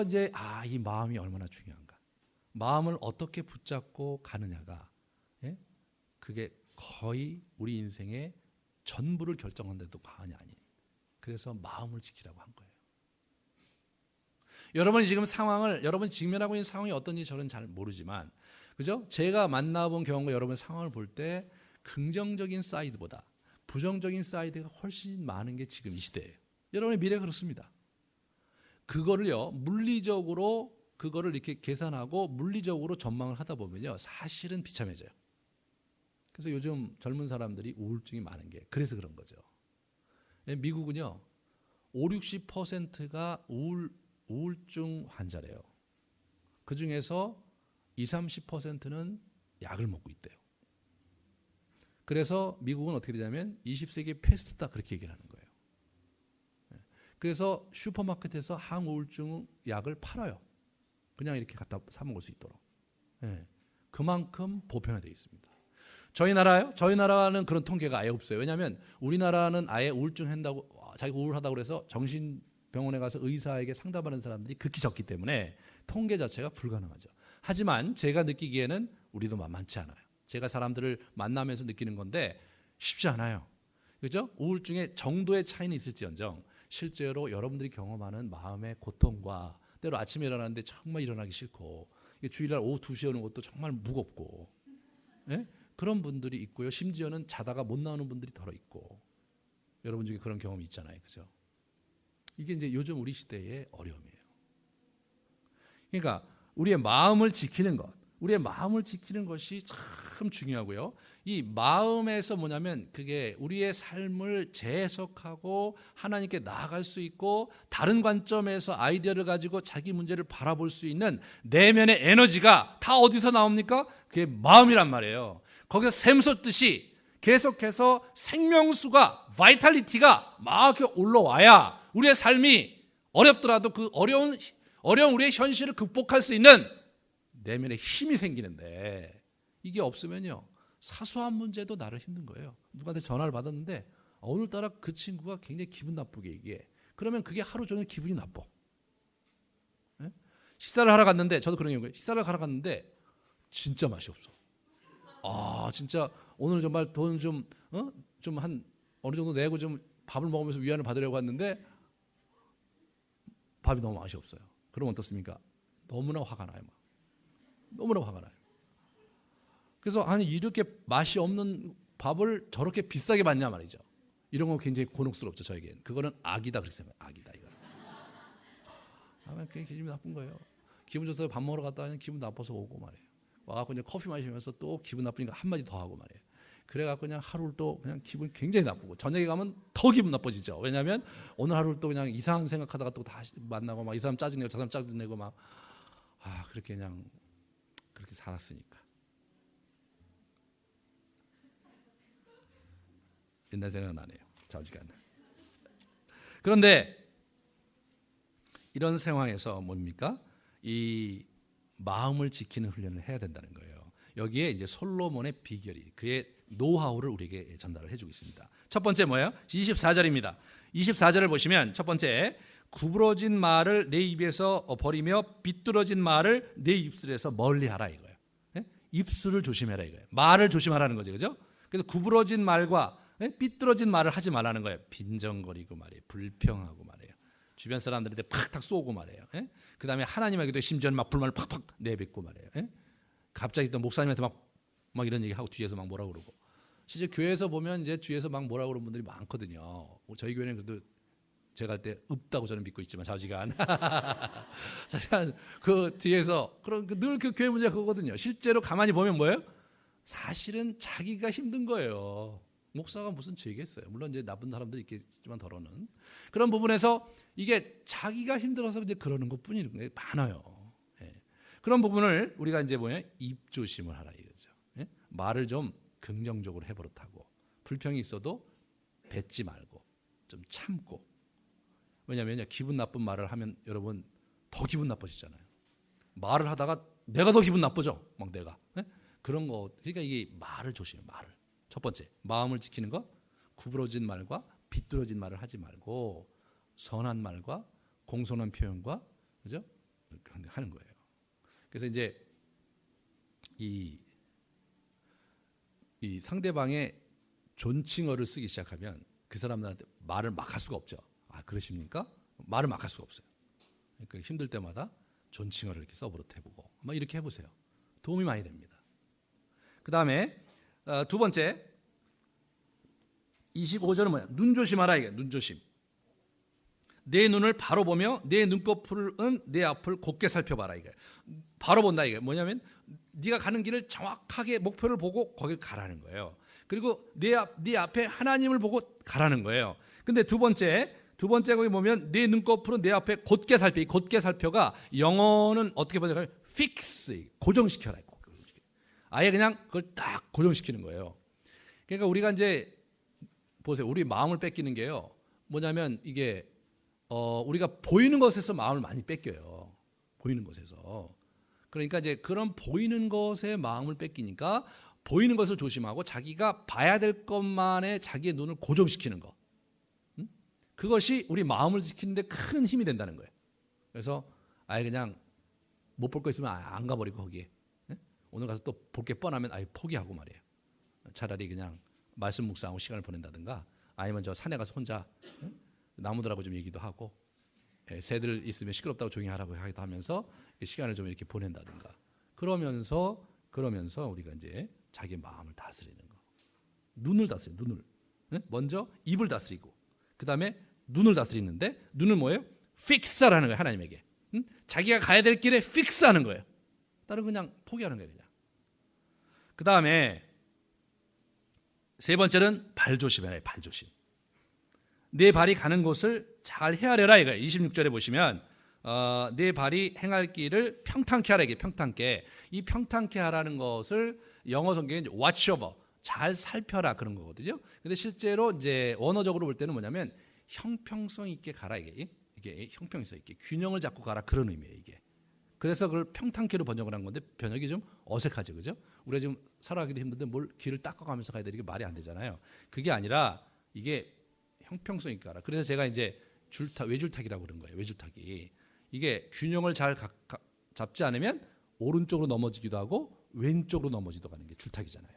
이제 이 마음이 얼마나 중요한가. 마음을 어떻게 붙잡고 가느냐가 그게 거의 우리 인생의 전부를 결정하는데도 과언이 아니에요. 그래서 마음을 지키라고 한 거예요. 여러분이 직면하고 있는 상황이 어떤지 저는 잘 모르지만, 그죠? 제가 만나본 경험과 여러분의 상황을 볼 때 긍정적인 사이드보다 부정적인 사이드가 훨씬 많은 게 지금 이 시대예요. 여러분의 미래가 그렇습니다. 그거를요, 물리적으로 그거를 이렇게 계산하고 물리적으로 전망을 하다 보면요, 사실은 비참해져요. 그래서 요즘 젊은 사람들이 우울증이 많은 게 그래서 그런 거죠. 미국은요, 50-60%가 우울증 환자래요. 그 중에서 20-30%는 약을 먹고 있대요. 그래서 미국은 어떻게 되냐면 20세기 패스트다 그렇게 얘기를 하는 거예요. 그래서 슈퍼마켓에서 항우울증 약을 팔아요. 그냥 이렇게 갖다 사 먹을 수 있도록. 그만큼 보편화되어 있습니다. 저희 나라요? 저희 나라는 그런 통계가 아예 없어요. 왜냐하면 우리나라는 아예 우울증 한다고 자기가 우울하다고 그래서 정신병원에 가서 의사에게 상담하는 사람들이 극히 적기 때문에 통계 자체가 불가능하죠. 하지만 제가 느끼기에는 우리도 만만치 않아요. 제가 사람들을 만나면서 느끼는 건데 쉽지 않아요. 그렇죠? 우울증의 정도의 차이는 있을지언정 실제로 여러분들이 경험하는 마음의 고통과 때로 아침에 일어나는데 정말 일어나기 싫고 주일날 오후 2시에 오는 것도 정말 무겁고 그런 분들이 있고요. 심지어는 자다가 못 나오는 분들이 더 있고 여러분 중에 그런 경험이 있잖아요. 그죠? 이게 이제 요즘 우리 시대의 어려움이에요. 그러니까 우리의 마음을 지키는 것, 우리의 마음을 지키는 것이 참 중요하고요. 이 마음에서 뭐냐면 그게 우리의 삶을 재해석하고 하나님께 나아갈 수 있고 다른 관점에서 아이디어를 가지고 자기 문제를 바라볼 수 있는 내면의 에너지가 다 어디서 나옵니까? 그게 마음이란 말이에요. 거기서 샘솟듯이 계속해서 생명수가 바이탈리티가 막 이렇게 올라와야 우리의 삶이 어렵더라도 그 어려운 우리의 현실을 극복할 수 있는 내면의 힘이 생기는데 이게 없으면요 사소한 문제도 나를 힘든 거예요. 누구한테 전화를 받았는데 오늘따라 그 친구가 굉장히 기분 나쁘게 얘기해. 그러면 그게 하루 종일 기분이 나빠. 식사를 하러 갔는데 저도 그런 경우에 식사를 하러 갔는데 진짜 맛이 없어. 진짜 오늘 정말 돈 좀 한 어느 정도 내고 좀 밥을 먹으면서 위안을 받으려고 했는데 밥이 너무 맛이 없어요. 그럼 어떻습니까? 너무나 화가 나요. 너무나 화가 나요. 그래서 아니 이렇게 맛이 없는 밥을 저렇게 비싸게 받냐 말이죠. 이런 건 굉장히 곤혹스럽죠 저에겐. 그거는 악이다 그렇게 생각해요. 악이다 이거. 굉장히 기분이 나쁜 거예요. 기분 좋아서 밥 먹으러 갔다 하면 기분 나빠서 오고 말이에요. 와갖고 이제 커피 마시면서 또 기분 나쁘니까 한마디 더 하고 말이에요. 그래갖고 그냥 하루를 또 그냥 기분이 굉장히 나쁘고 저녁에 가면 더 기분 나빠지죠. 왜냐하면 오늘 하루를 또 그냥 이상한 생각하다가 또 다시 만나고 막 이 사람 짜증내고 저 사람 짜증내고 막 그렇게 그냥 그렇게 살았으니까. 옛날 생각나네요. 자주간. 그런데 이런 상황에서 뭡니까? 이 마음을 지키는 훈련을 해야 된다는 거예요. 여기에 이제 솔로몬의 비결이 그의 노하우를 우리에게 전달을 해주고 있습니다. 첫 번째 뭐예요? 24절입니다. 24절을 보시면 첫 번째 구부러진 말을 내 입에서 버리며 비뚤어진 말을 내 입술에서 멀리하라 이거예요. 입술을 조심해라 이거예요. 말을 조심하라는 거죠, 그죠? 그래서 구부러진 말과 삐뚤어진 말을 하지 말라는 거예요. 빈정거리고 말이에요. 불평하고 말이에요. 주변 사람들한테 팍팍 쏘고 말이에요. 그 다음에 하나님에게도 심지어는 막 불만을 팍팍 내뱉고 말이에요. 갑자기 또 목사님한테 막 이런 얘기하고 뒤에서 막 뭐라 그러고. 실제 교회에서 보면 이제 뒤에서 막 뭐라 그러는 분들이 많거든요. 저희 교회는 그래도 제가 할 때 없다고 저는 믿고 있지만 좌지간. 그 뒤에서 늘 그 교회 문제가 그거거든요. 실제로 가만히 보면 뭐예요? 사실은 자기가 힘든 거예요. 목사가 무슨 죄겠어요. 물론 이제 나쁜 사람들이 있겠지만 더러는 그런 부분에서 이게 자기가 힘들어서 이제 그러는 것뿐인 게 많아요. 그런 부분을 우리가 이제 입 조심을 하라 이거죠. 말을 좀 긍정적으로 해버릇하고 불평이 있어도 뱉지 말고 좀 참고. 왜냐하면 기분 나쁜 말을 하면 여러분 더 기분 나빠지잖아요. 말을 하다가 내가 더 기분 나쁘죠. 막 내가 그런 거. 그러니까 이게 말을 조심해. 말을. 첫 번째 마음을 지키는 것, 구부러진 말과 비뚤어진 말을 하지 말고 선한 말과 공손한 표현과 그죠? 하는 거예요. 그래서 이제 이 상대방의 존칭어를 쓰기 시작하면 그 사람들한테 말을 막 할 수가 없죠. 그러십니까? 말을 막 할 수가 없어요. 그러니까 힘들 때마다 존칭어를 이렇게 써버릇 해보고 막 이렇게 해보세요. 도움이 많이 됩니다. 그 다음에 두 번째 25절은 뭐야? 눈 조심하라 이게 눈 조심. 내 눈을 바로 보며 내 눈꺼풀은 내 앞을 곧게 살펴봐라 이게. 바로 본다 이게 뭐냐면 네가 가는 길을 정확하게 목표를 보고 거길 가라는 거예요. 그리고 네 앞에 하나님을 보고 가라는 거예요. 근데 두 번째 거기 보면 내 눈꺼풀은 내 앞에 곧게 살펴. 이 곧게 살펴가 영어는 어떻게 번역하면 fix 고정시켜라. 아예 그냥 그걸 딱 고정시키는 거예요. 그러니까 우리가 이제 보세요. 우리 마음을 뺏기는 게요. 뭐냐면 이게 우리가 보이는 것에서 마음을 많이 뺏겨요. 보이는 것에서. 그러니까 이제 그런 보이는 것에 마음을 뺏기니까 보이는 것을 조심하고 자기가 봐야 될 것만에 자기의 눈을 고정시키는 거. 그것이 우리 마음을 지키는데 큰 힘이 된다는 거예요. 그래서 아예 그냥 못 볼 거 있으면 안 가버리고 거기에. 오늘 가서 또 볼 게 뻔하면 아예 포기하고 말이에요. 차라리 그냥 말씀 묵상하고 시간을 보낸다든가 아니면 저 산에 가서 혼자 나무들하고 좀 얘기도 하고 새들 있으면 시끄럽다고 조용히 하라고 하기도 하면서 시간을 좀 이렇게 보낸다든가 그러면서 우리가 이제 자기 마음을 다스리는 거. 눈을 다스려. 눈을. 먼저 입을 다스리고 그다음에 눈을 다스리는데 눈은 뭐예요? 픽스하라는 거예요. 하나님에게. 자기가 가야 될 길에 픽스하는 거예요. 다른 그냥 포기하는 거예요. 그냥. 그다음에 세 번째는 발 조심해라. 발 조심. 내 발이 가는 곳을 잘 헤아려라 이거예요. 26절에 보시면 내 발이 행할 길을 평탄케 하라. 이게 평탄케. 이 평탄케 하라는 것을 영어 성경에 watch over, 잘 살펴라 그런 거거든요. 근데 실제로 이제 원어적으로 볼 때는 뭐냐면 형평성 있게 가라 이게 형평성 있게 균형을 잡고 가라 그런 의미예요 이게. 그래서 그걸 평탄케로 번역을 한 건데 번역이 좀 어색하죠, 그죠? 우리가 지금 살아가기도 힘든데 뭘 길을 닦아가면서 가야 되는 게 말이 안 되잖아요. 그게 아니라 이게 형평성 있게 가라. 그래서 제가 이제 외줄타기라고 그런 거예요. 외줄타기. 이게 균형을 잘 잡지 않으면 오른쪽으로 넘어지기도 하고 왼쪽으로 넘어지기도 하는 게 줄타기잖아요.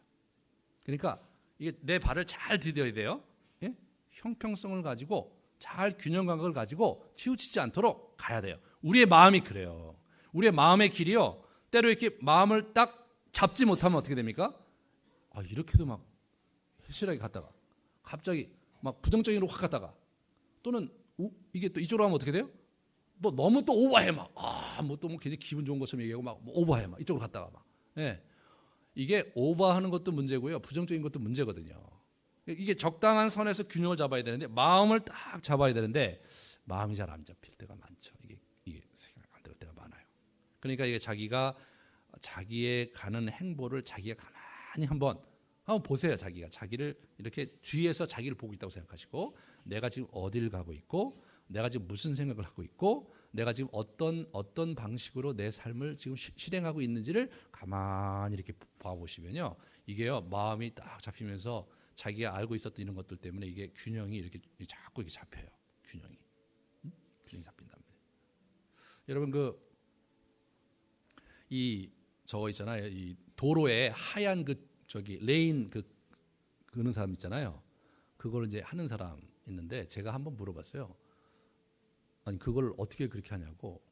그러니까 이게 내 발을 잘 디뎌야 돼요. 예? 형평성을 가지고 잘 균형 감각을 가지고 치우치지 않도록 가야 돼요. 우리의 마음이 그래요. 우리의 마음의 길이요. 때로 이렇게 마음을 딱 잡지 못하면 어떻게 됩니까? 이렇게도 막 실하게 갔다가 갑자기 막 부정적인으로 확 갔다가 또는 이게 또 이쪽으로 하면 어떻게 돼요? 뭐 너무 또 오버해 막 뭐 또 뭐 굉장히 기분 좋은 것처럼 얘기하고 막 오버해 막 이쪽으로 갔다가 막 이게 오버하는 것도 문제고요. 부정적인 것도 문제거든요. 이게 적당한 선에서 균형을 잡아야 되는데 마음을 딱 잡아야 되는데 마음이 잘 안 잡힐 때가 많죠. 이게 생각 안 될 때가 많아요. 그러니까 이게 자기의 가는 행보를 자기가 가만히 한번 보세요. 자기를 이렇게 뒤에서 자기를 보고 있다고 생각하시고 내가 지금 어디를 가고 있고 내가 지금 무슨 생각을 하고 있고 내가 지금 어떤 방식으로 내 삶을 지금 실행하고 있는지를 가만히 이렇게 봐보시면요. 이게요. 마음이 딱 잡히면서 자기가 알고 있었던 이런 것들 때문에 이게 균형이 이렇게 자꾸 이렇게 잡혀요. 균형이 잡힌단 말이에요. 여러분 저거 있잖아요. 이 도로에 하얀 레인 그는 사람 있잖아요. 그걸 이제 하는 사람 있는데 제가 한번 물어봤어요. 아니 그걸 어떻게 그렇게 하냐고.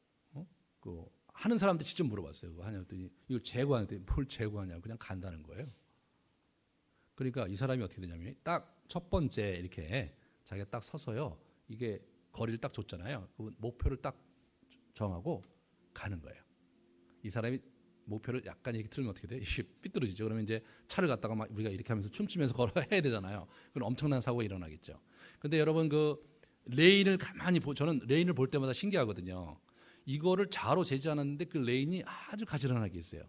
하는 사람한테 직접 물어봤어요. 그거 하냐더니 이걸 제거하는데 뭘 제거하냐고 그냥 간다는 거예요. 그러니까 이 사람이 어떻게 되냐면 딱 첫 번째 이렇게 자기가 딱 서서요. 이게 거리를 딱 줬잖아요. 그 목표를 딱 정하고 가는 거예요. 이 사람이 목표를 약간 이렇게 틀면 어떻게 돼요? 이게 삐뚤어지죠. 그러면 이제 차를 갖다가 막 우리가 이렇게 하면서 춤추면서 걸어야 되잖아요. 그럼 엄청난 사고가 일어나겠죠. 근데 여러분 레인을 가만히 저는 레인을 볼 때마다 신기하거든요. 이거를 좌로 재지 않았는데 그 레인이 아주 가지런하게 있어요.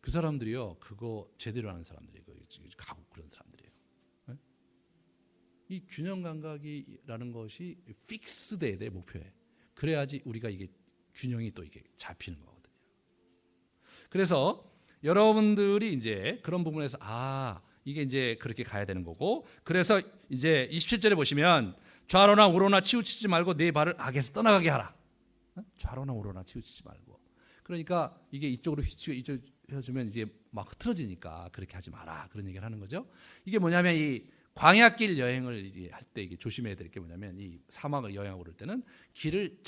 그 사람들이요. 그거 제대로 하는 사람들이에요. 가고 그런 사람들이에요. 네? 이 균형 감각이라는 것이 픽스돼야 돼 목표에. 그래야지 우리가 이게 균형이 또 이게 잡히는 거거든요. 그래서 여러분들이 이제 그런 부분에서 이게 이제 그렇게 가야 되는 거고 그래서 이제 27절에 보시면 좌로나 우로나 치우치지 말고 내 발을 악에서 떠나가게 하라. 좌로나 우로나 치우치지 말고. 그러니까 이게 이쪽으로 휘치고 이쪽 해주면 이제 막 흐트러지니까 그렇게 하지 마라. 그런 얘기를 하는 거죠. 이게 뭐냐면 이 광야길 여행을 할 때 이게 조심해야 될 게 뭐냐면 이 사막을 여행하고 그럴 때는 길을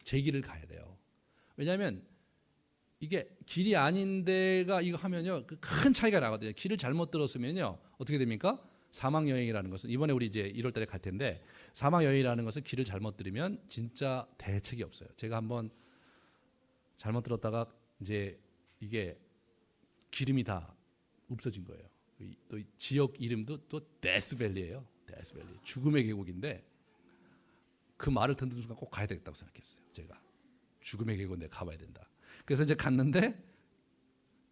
제 길을 가야 돼요. 왜냐하면 이게 길이 아닌 데가 이거 하면요 큰 차이가 나거든요. 길을 잘못 들었으면요 어떻게 됩니까? 사막 여행이라는 것은 이번에 우리 이제 1월 달에 갈 텐데 사막 여행이라는 것은 길을 잘못 들으면 진짜 대책이 없어요. 제가 한번 잘못 들었다가 이제 이게 기름이 다 없어진 거예요. 또 지역 이름도 또 데스밸리예요. 데스밸리. 죽음의 계곡인데 그 말을 듣는 순간 꼭 가야 되겠다고 생각했어요. 제가 죽음의 계곡 내가 가봐야 된다. 그래서 이제 갔는데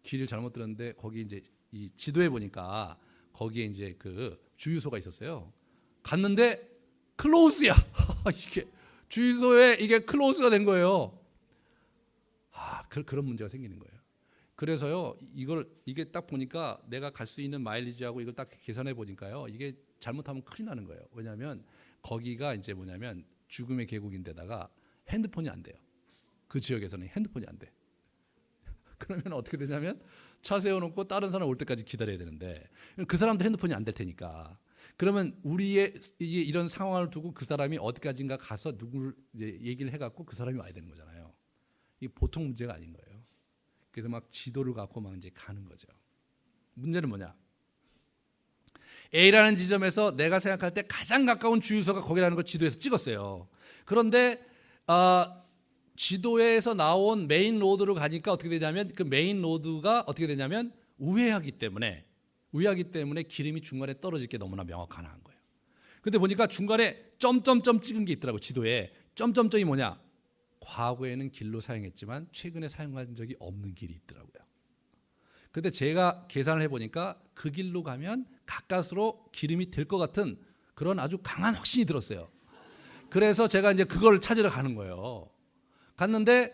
길을 잘못 들었는데 거기 이제 이 지도에 보니까 거기에 이제 그 주유소가 있었어요. 갔는데 클로즈야. 이게 주유소에 이게 클로즈가 된 거예요. 그런 문제가 생기는 거예요. 그래서요, 이게 딱 보니까 내가 갈 수 있는 마일리지하고 이걸 딱 계산해 보니까요, 이게 잘못하면 큰일 나는 거예요. 왜냐하면 거기가 이제 뭐냐면 죽음의 계곡인데다가 핸드폰이 안 돼요. 그 지역에서는 핸드폰이 안 돼. 그러면 어떻게 되냐면 차 세워놓고 다른 사람 올 때까지 기다려야 되는데 그 사람도 핸드폰이 안 될 테니까 그러면 우리의 이게 이런 상황을 두고 그 사람이 어디까지인가 가서 누구를 이제 얘기를 해갖고 그 사람이 와야 되는 거잖아요. 이게 보통 문제가 아닌 거예요. 그래서 막 지도를 갖고 막 이제 가는 거죠. 문제는 뭐냐? A라는 지점에서 내가 생각할 때 가장 가까운 주유소가 거기라는 걸 지도에서 찍었어요. 그런데 지도에서 나온 메인 로드로 가니까 어떻게 되냐면 그 메인 로드가 어떻게 되냐면 우회하기 때문에 기름이 중간에 떨어질 게 너무나 명확한 거예요. 근데 보니까 중간에 점점점 찍은 게 있더라고. 지도에 점점점이 뭐냐? 과거에는 길로 사용했지만 최근에 사용한 적이 없는 길이 있더라고요. 근데 제가 계산을 해보니까 그 길로 가면 가까스로 기름이 될 것 같은 그런 아주 강한 확신이 들었어요. 그래서 제가 이제 그걸 찾으러 가는 거예요. 갔는데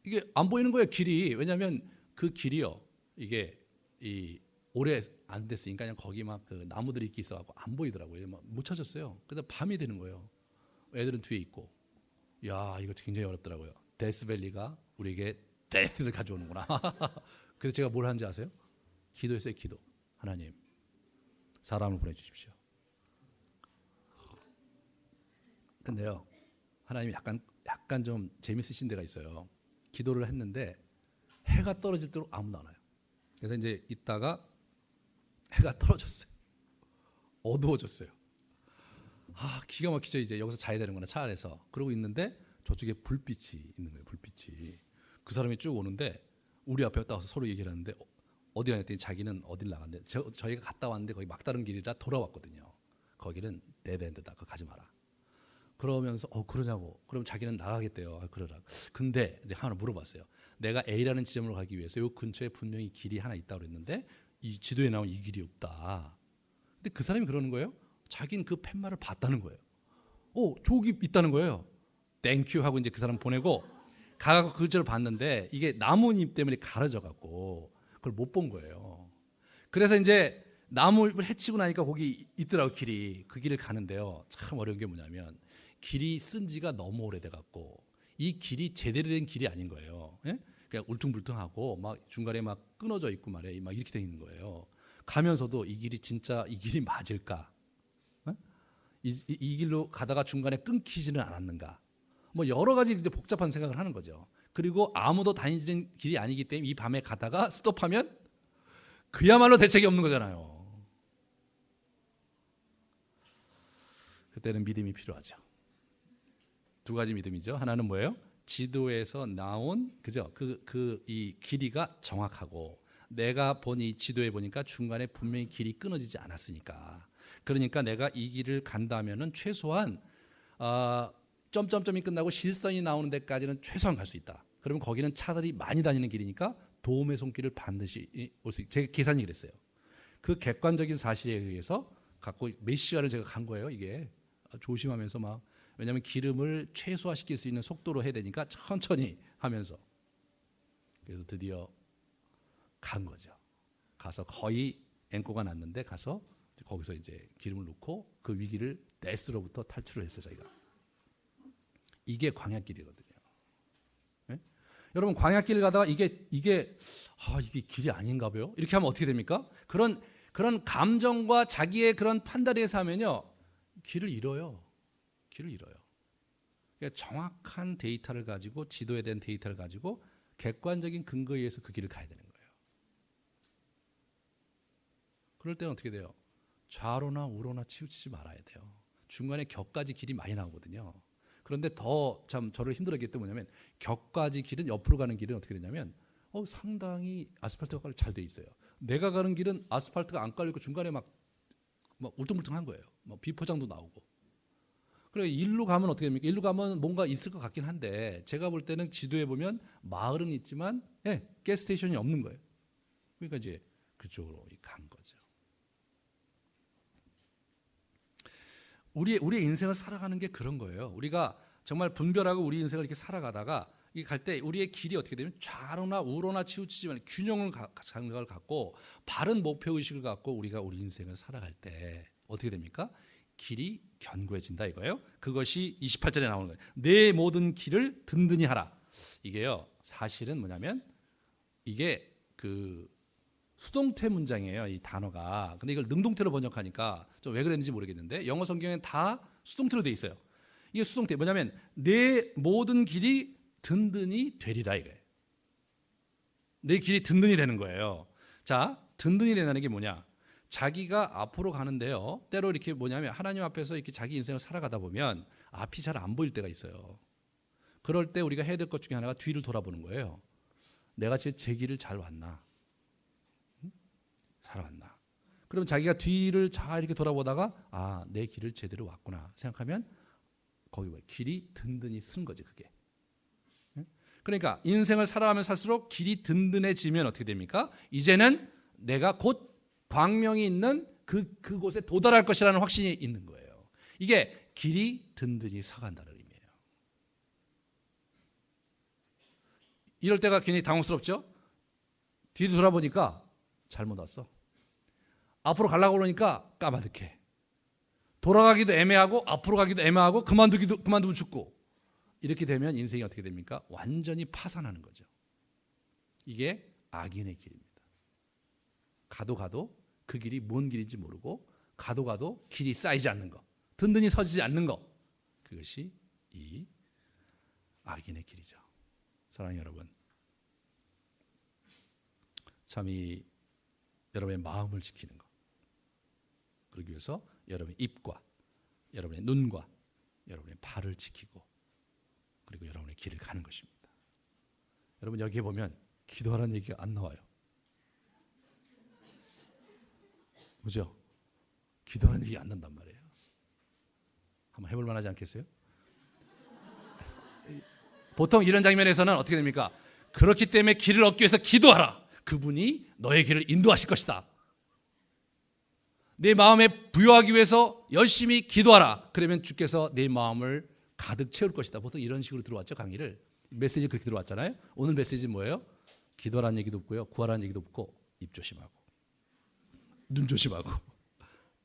이게 안 보이는 거예요, 길이. 왜냐하면 그 길이요, 이게 오래 안 됐으니까 그냥 거기 막 그 나무들이 이렇게 있어갖고 안 보이더라고요. 막 못 찾았어요. 그래서 밤이 되는 거예요. 애들은 뒤에 있고, 야 이거 굉장히 어렵더라고요. 데스밸리가 우리에게 데스를 가져오는구나. 그래서 제가 뭘 하는지 아세요? 기도했어요. 기도. 하나님, 사람을 보내주십시오. 근데요, 하나님이 약간 좀 재밌으신 데가 있어요. 기도를 했는데 해가 떨어질 대로 아무도 안 와요. 그래서 이제 있다가 해가 떨어졌어요. 어두워졌어요. 기가 막히죠. 이제 여기서 자야 되는구나, 차 안에서. 그러고 있는데 저쪽에 불빛이 있는 거예요. 불빛이. 그 사람이 쭉 오는데 우리 앞에 왔다 와서 서로 얘기를 하는데 어디 가냐 했더니 자기는 어딜 나갔는데 저희가 갔다 왔는데 거기 막다른 길이라 돌아왔거든요. 거기는 데드엔드다. 그거 가지 마라. 그러면서 그러냐고. 그럼 자기는 나가겠대요. 그러라. 근데 이제 하나 물어봤어요. 내가 A라는 지점으로 가기 위해서 요 근처에 분명히 길이 하나 있다고 그랬는데 이 지도에 나온 이 길이 없다. 근데 그 사람이 그러는 거예요. 자기는 그 팻말을 봤다는 거예요. 저기 있다는 거예요. 땡큐 하고 이제 그 사람 보내고 가서 그 글자를 봤는데 이게 나뭇잎 때문에 가려져 갖고 그걸 못 본 거예요. 그래서 이제 나무를 해치고 나니까 거기 있더라고, 길이. 그 길을 가는데요. 참 어려운 게 뭐냐면 길이 쓴 지가 너무 오래돼 갖고 이 길이 제대로 된 길이 아닌 거예요. 예? 그냥 울퉁불퉁하고 막 중간에 막 끊어져 있고 말이에요. 막 이렇게 돼 있는 거예요. 가면서도 이 길이 진짜 이 길이 맞을까? 예? 이 길로 가다가 중간에 끊기지는 않았는가? 뭐 여러 가지 이제 복잡한 생각을 하는 거죠. 그리고 아무도 다니는 길이 아니기 때문에 이 밤에 가다가 스톱하면 그야말로 대책이 없는 거잖아요. 그때는 믿음이 필요하죠. 두 가지 믿음이죠. 하나는 뭐예요? 지도에서 나온 그죠? 이 길이가 정확하고 내가 본 이 지도에 보니까 중간에 분명히 길이 끊어지지 않았으니까. 그러니까 내가 이 길을 간다면은 최소한 점점점이 끝나고 실선이 나오는 데까지는 최소한 갈 수 있다. 그러면 거기는 차들이 많이 다니는 길이니까 도움의 손길을 반드시 올 수 있다. 제가 계산이 그랬어요. 그 객관적인 사실에 의해서 갖고 몇 시간을 제가 간 거예요. 이게 조심하면서 막 왜냐하면 기름을 최소화시킬 수 있는 속도로 해야 되니까 천천히 하면서 그래서 드디어 간 거죠. 가서 거의 앵꼬가 났는데 가서 거기서 이제 기름을 넣고 그 위기를 데스로부터 탈출을 했어요. 저희가. 이게 광야길이거든요. 네? 여러분 광야길을 가다가 이게 길이 아닌가 봐요. 이렇게 하면 어떻게 됩니까? 그런 감정과 자기의 그런 판단에 의해서 하면요 길을 잃어요. 길을 잃어요. 그러니까 정확한 데이터를 가지고 지도에 대한 데이터를 가지고 객관적인 근거에 의해서 그 길을 가야 되는 거예요. 그럴 때는 어떻게 돼요? 좌로나 우로나 치우치지 말아야 돼요. 중간에 격까지 길이 많이 나오거든요. 그런데 더 참 저를 힘들게 했던 뭐냐면 격까지 길은 옆으로 가는 길은 어떻게 되냐면 상당히 아스팔트가 잘 돼 있어요. 내가 가는 길은 아스팔트가 안 깔리고 중간에 막 울퉁불퉁한 거예요. 비포장도 나오고. 그래 일로 가면 어떻게 됩니까? 일로 가면 뭔가 있을 것 같긴 한데 제가 볼 때는 지도에 보면 마을은 있지만 가스스테이션이 없는 거예요. 그러니까 이제 그쪽으로 간 거죠. 우리의 인생을 살아가는 게 그런 거예요. 우리가 정말 분별하고 우리 인생을 이렇게 살아가다가 이 갈 때 우리의 길이 어떻게 되면 좌로나 우로나 치우치지 말고 균형을 생각을 갖고 바른 목표 의식을 갖고 우리가 우리 인생을 살아갈 때 어떻게 됩니까? 길이 견고해진다 이거예요. 그것이 28절에 나오는 거예요. 내 모든 길을 든든히 하라. 이게요. 사실은 뭐냐면 이게 그 수동태 문장이에요. 이 단어가. 근데 이걸 능동태로 번역하니까 좀 왜 그랬는지 모르겠는데 영어 성경엔 다 수동태로 돼 있어요. 이게 수동태 뭐냐면 내 모든 길이 든든히 되리라 이거예요. 내 길이 든든히 되는 거예요. 자, 든든히 되는 게 뭐냐? 자기가 앞으로 가는데요. 때로 이렇게 뭐냐면 하나님 앞에서 이렇게 자기 인생을 살아가다 보면 앞이 잘 안 보일 때가 있어요. 그럴 때 우리가 해야 될 것 중에 하나가 뒤를 돌아보는 거예요. 내가 제 길을 잘 왔나? 잘 왔나? 그럼 자기가 뒤를 잘 이렇게 돌아보다가 내 길을 제대로 왔구나 생각하면 거기 길이 든든히 쓴 거지 그게. 그러니까 인생을 살아가면 살수록 길이 든든해지면 어떻게 됩니까? 이제는 내가 곧 광명이 있는 그곳에 도달할 것이라는 확신이 있는 거예요. 이게 길이 든든히 서간다는 의미예요. 이럴 때가 굉장히 당황스럽죠? 뒤로 돌아보니까 잘못 왔어. 앞으로 가려고 그러니까 까마득해. 돌아가기도 애매하고 앞으로 가기도 애매하고 그만두면 죽고. 이렇게 되면 인생이 어떻게 됩니까? 완전히 파산하는 거죠. 이게 악인의 길입니다. 가도 그 길이 뭔 길인지 모르고 가도 길이 쌓이지 않는 거, 든든히 서지지 않는 거, 그것이 이 악인의 길이죠. 사랑하는 여러분, 참 이 여러분의 마음을 지키는 것, 그러기 위해서 여러분의 입과 여러분의 눈과 여러분의 발을 지키고 그리고 여러분의 길을 가는 것입니다. 여러분 여기에 보면 기도하라는 얘기가 안 나와요. 그죠? 기도하는 얘기 안 난단 말이에요. 한번 해볼 만하지 않겠어요? 보통 이런 장면에서는 어떻게 됩니까? 그렇기 때문에 길을 얻기 위해서 기도하라. 그분이 너의 길을 인도하실 것이다. 내 마음에 부여하기 위해서 열심히 기도하라. 그러면 주께서 내 마음을 가득 채울 것이다. 보통 이런 식으로 들어왔죠, 강의를. 메시지 그렇게 들어왔잖아요. 오늘 메시지는 뭐예요? 기도라는 얘기도 없고요. 구하라는 얘기도 없고 입 조심하고 눈 조심하고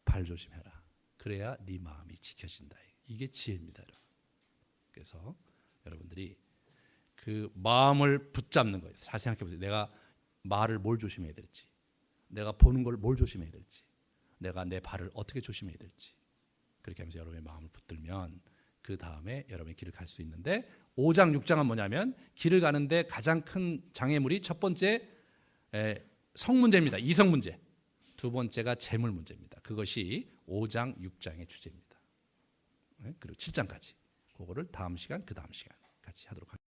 발 조심해라. 그래야 네 마음이 지켜진다. 이게 지혜입니다, 여러분. 그래서 여러분들이 그 마음을 붙잡는 거예요. 잘 생각해 보세요. 내가 말을 뭘 조심해야 될지, 내가 보는 걸 뭘 조심해야 될지, 내가 내 발을 어떻게 조심해야 될지. 그렇게 하면서 여러분의 마음을 붙들면 그 다음에 여러분의 길을 갈 수 있는데 5장 6장은 뭐냐면 길을 가는데 가장 큰 장애물이 첫 번째 성문제입니다. 이성 문제. 두 번째가 재물 문제입니다. 그것이 5장 6장의 주제입니다. 그리고 7장까지 그거를 다음 시간 그 다음 시간 같이 하도록 하겠습니다.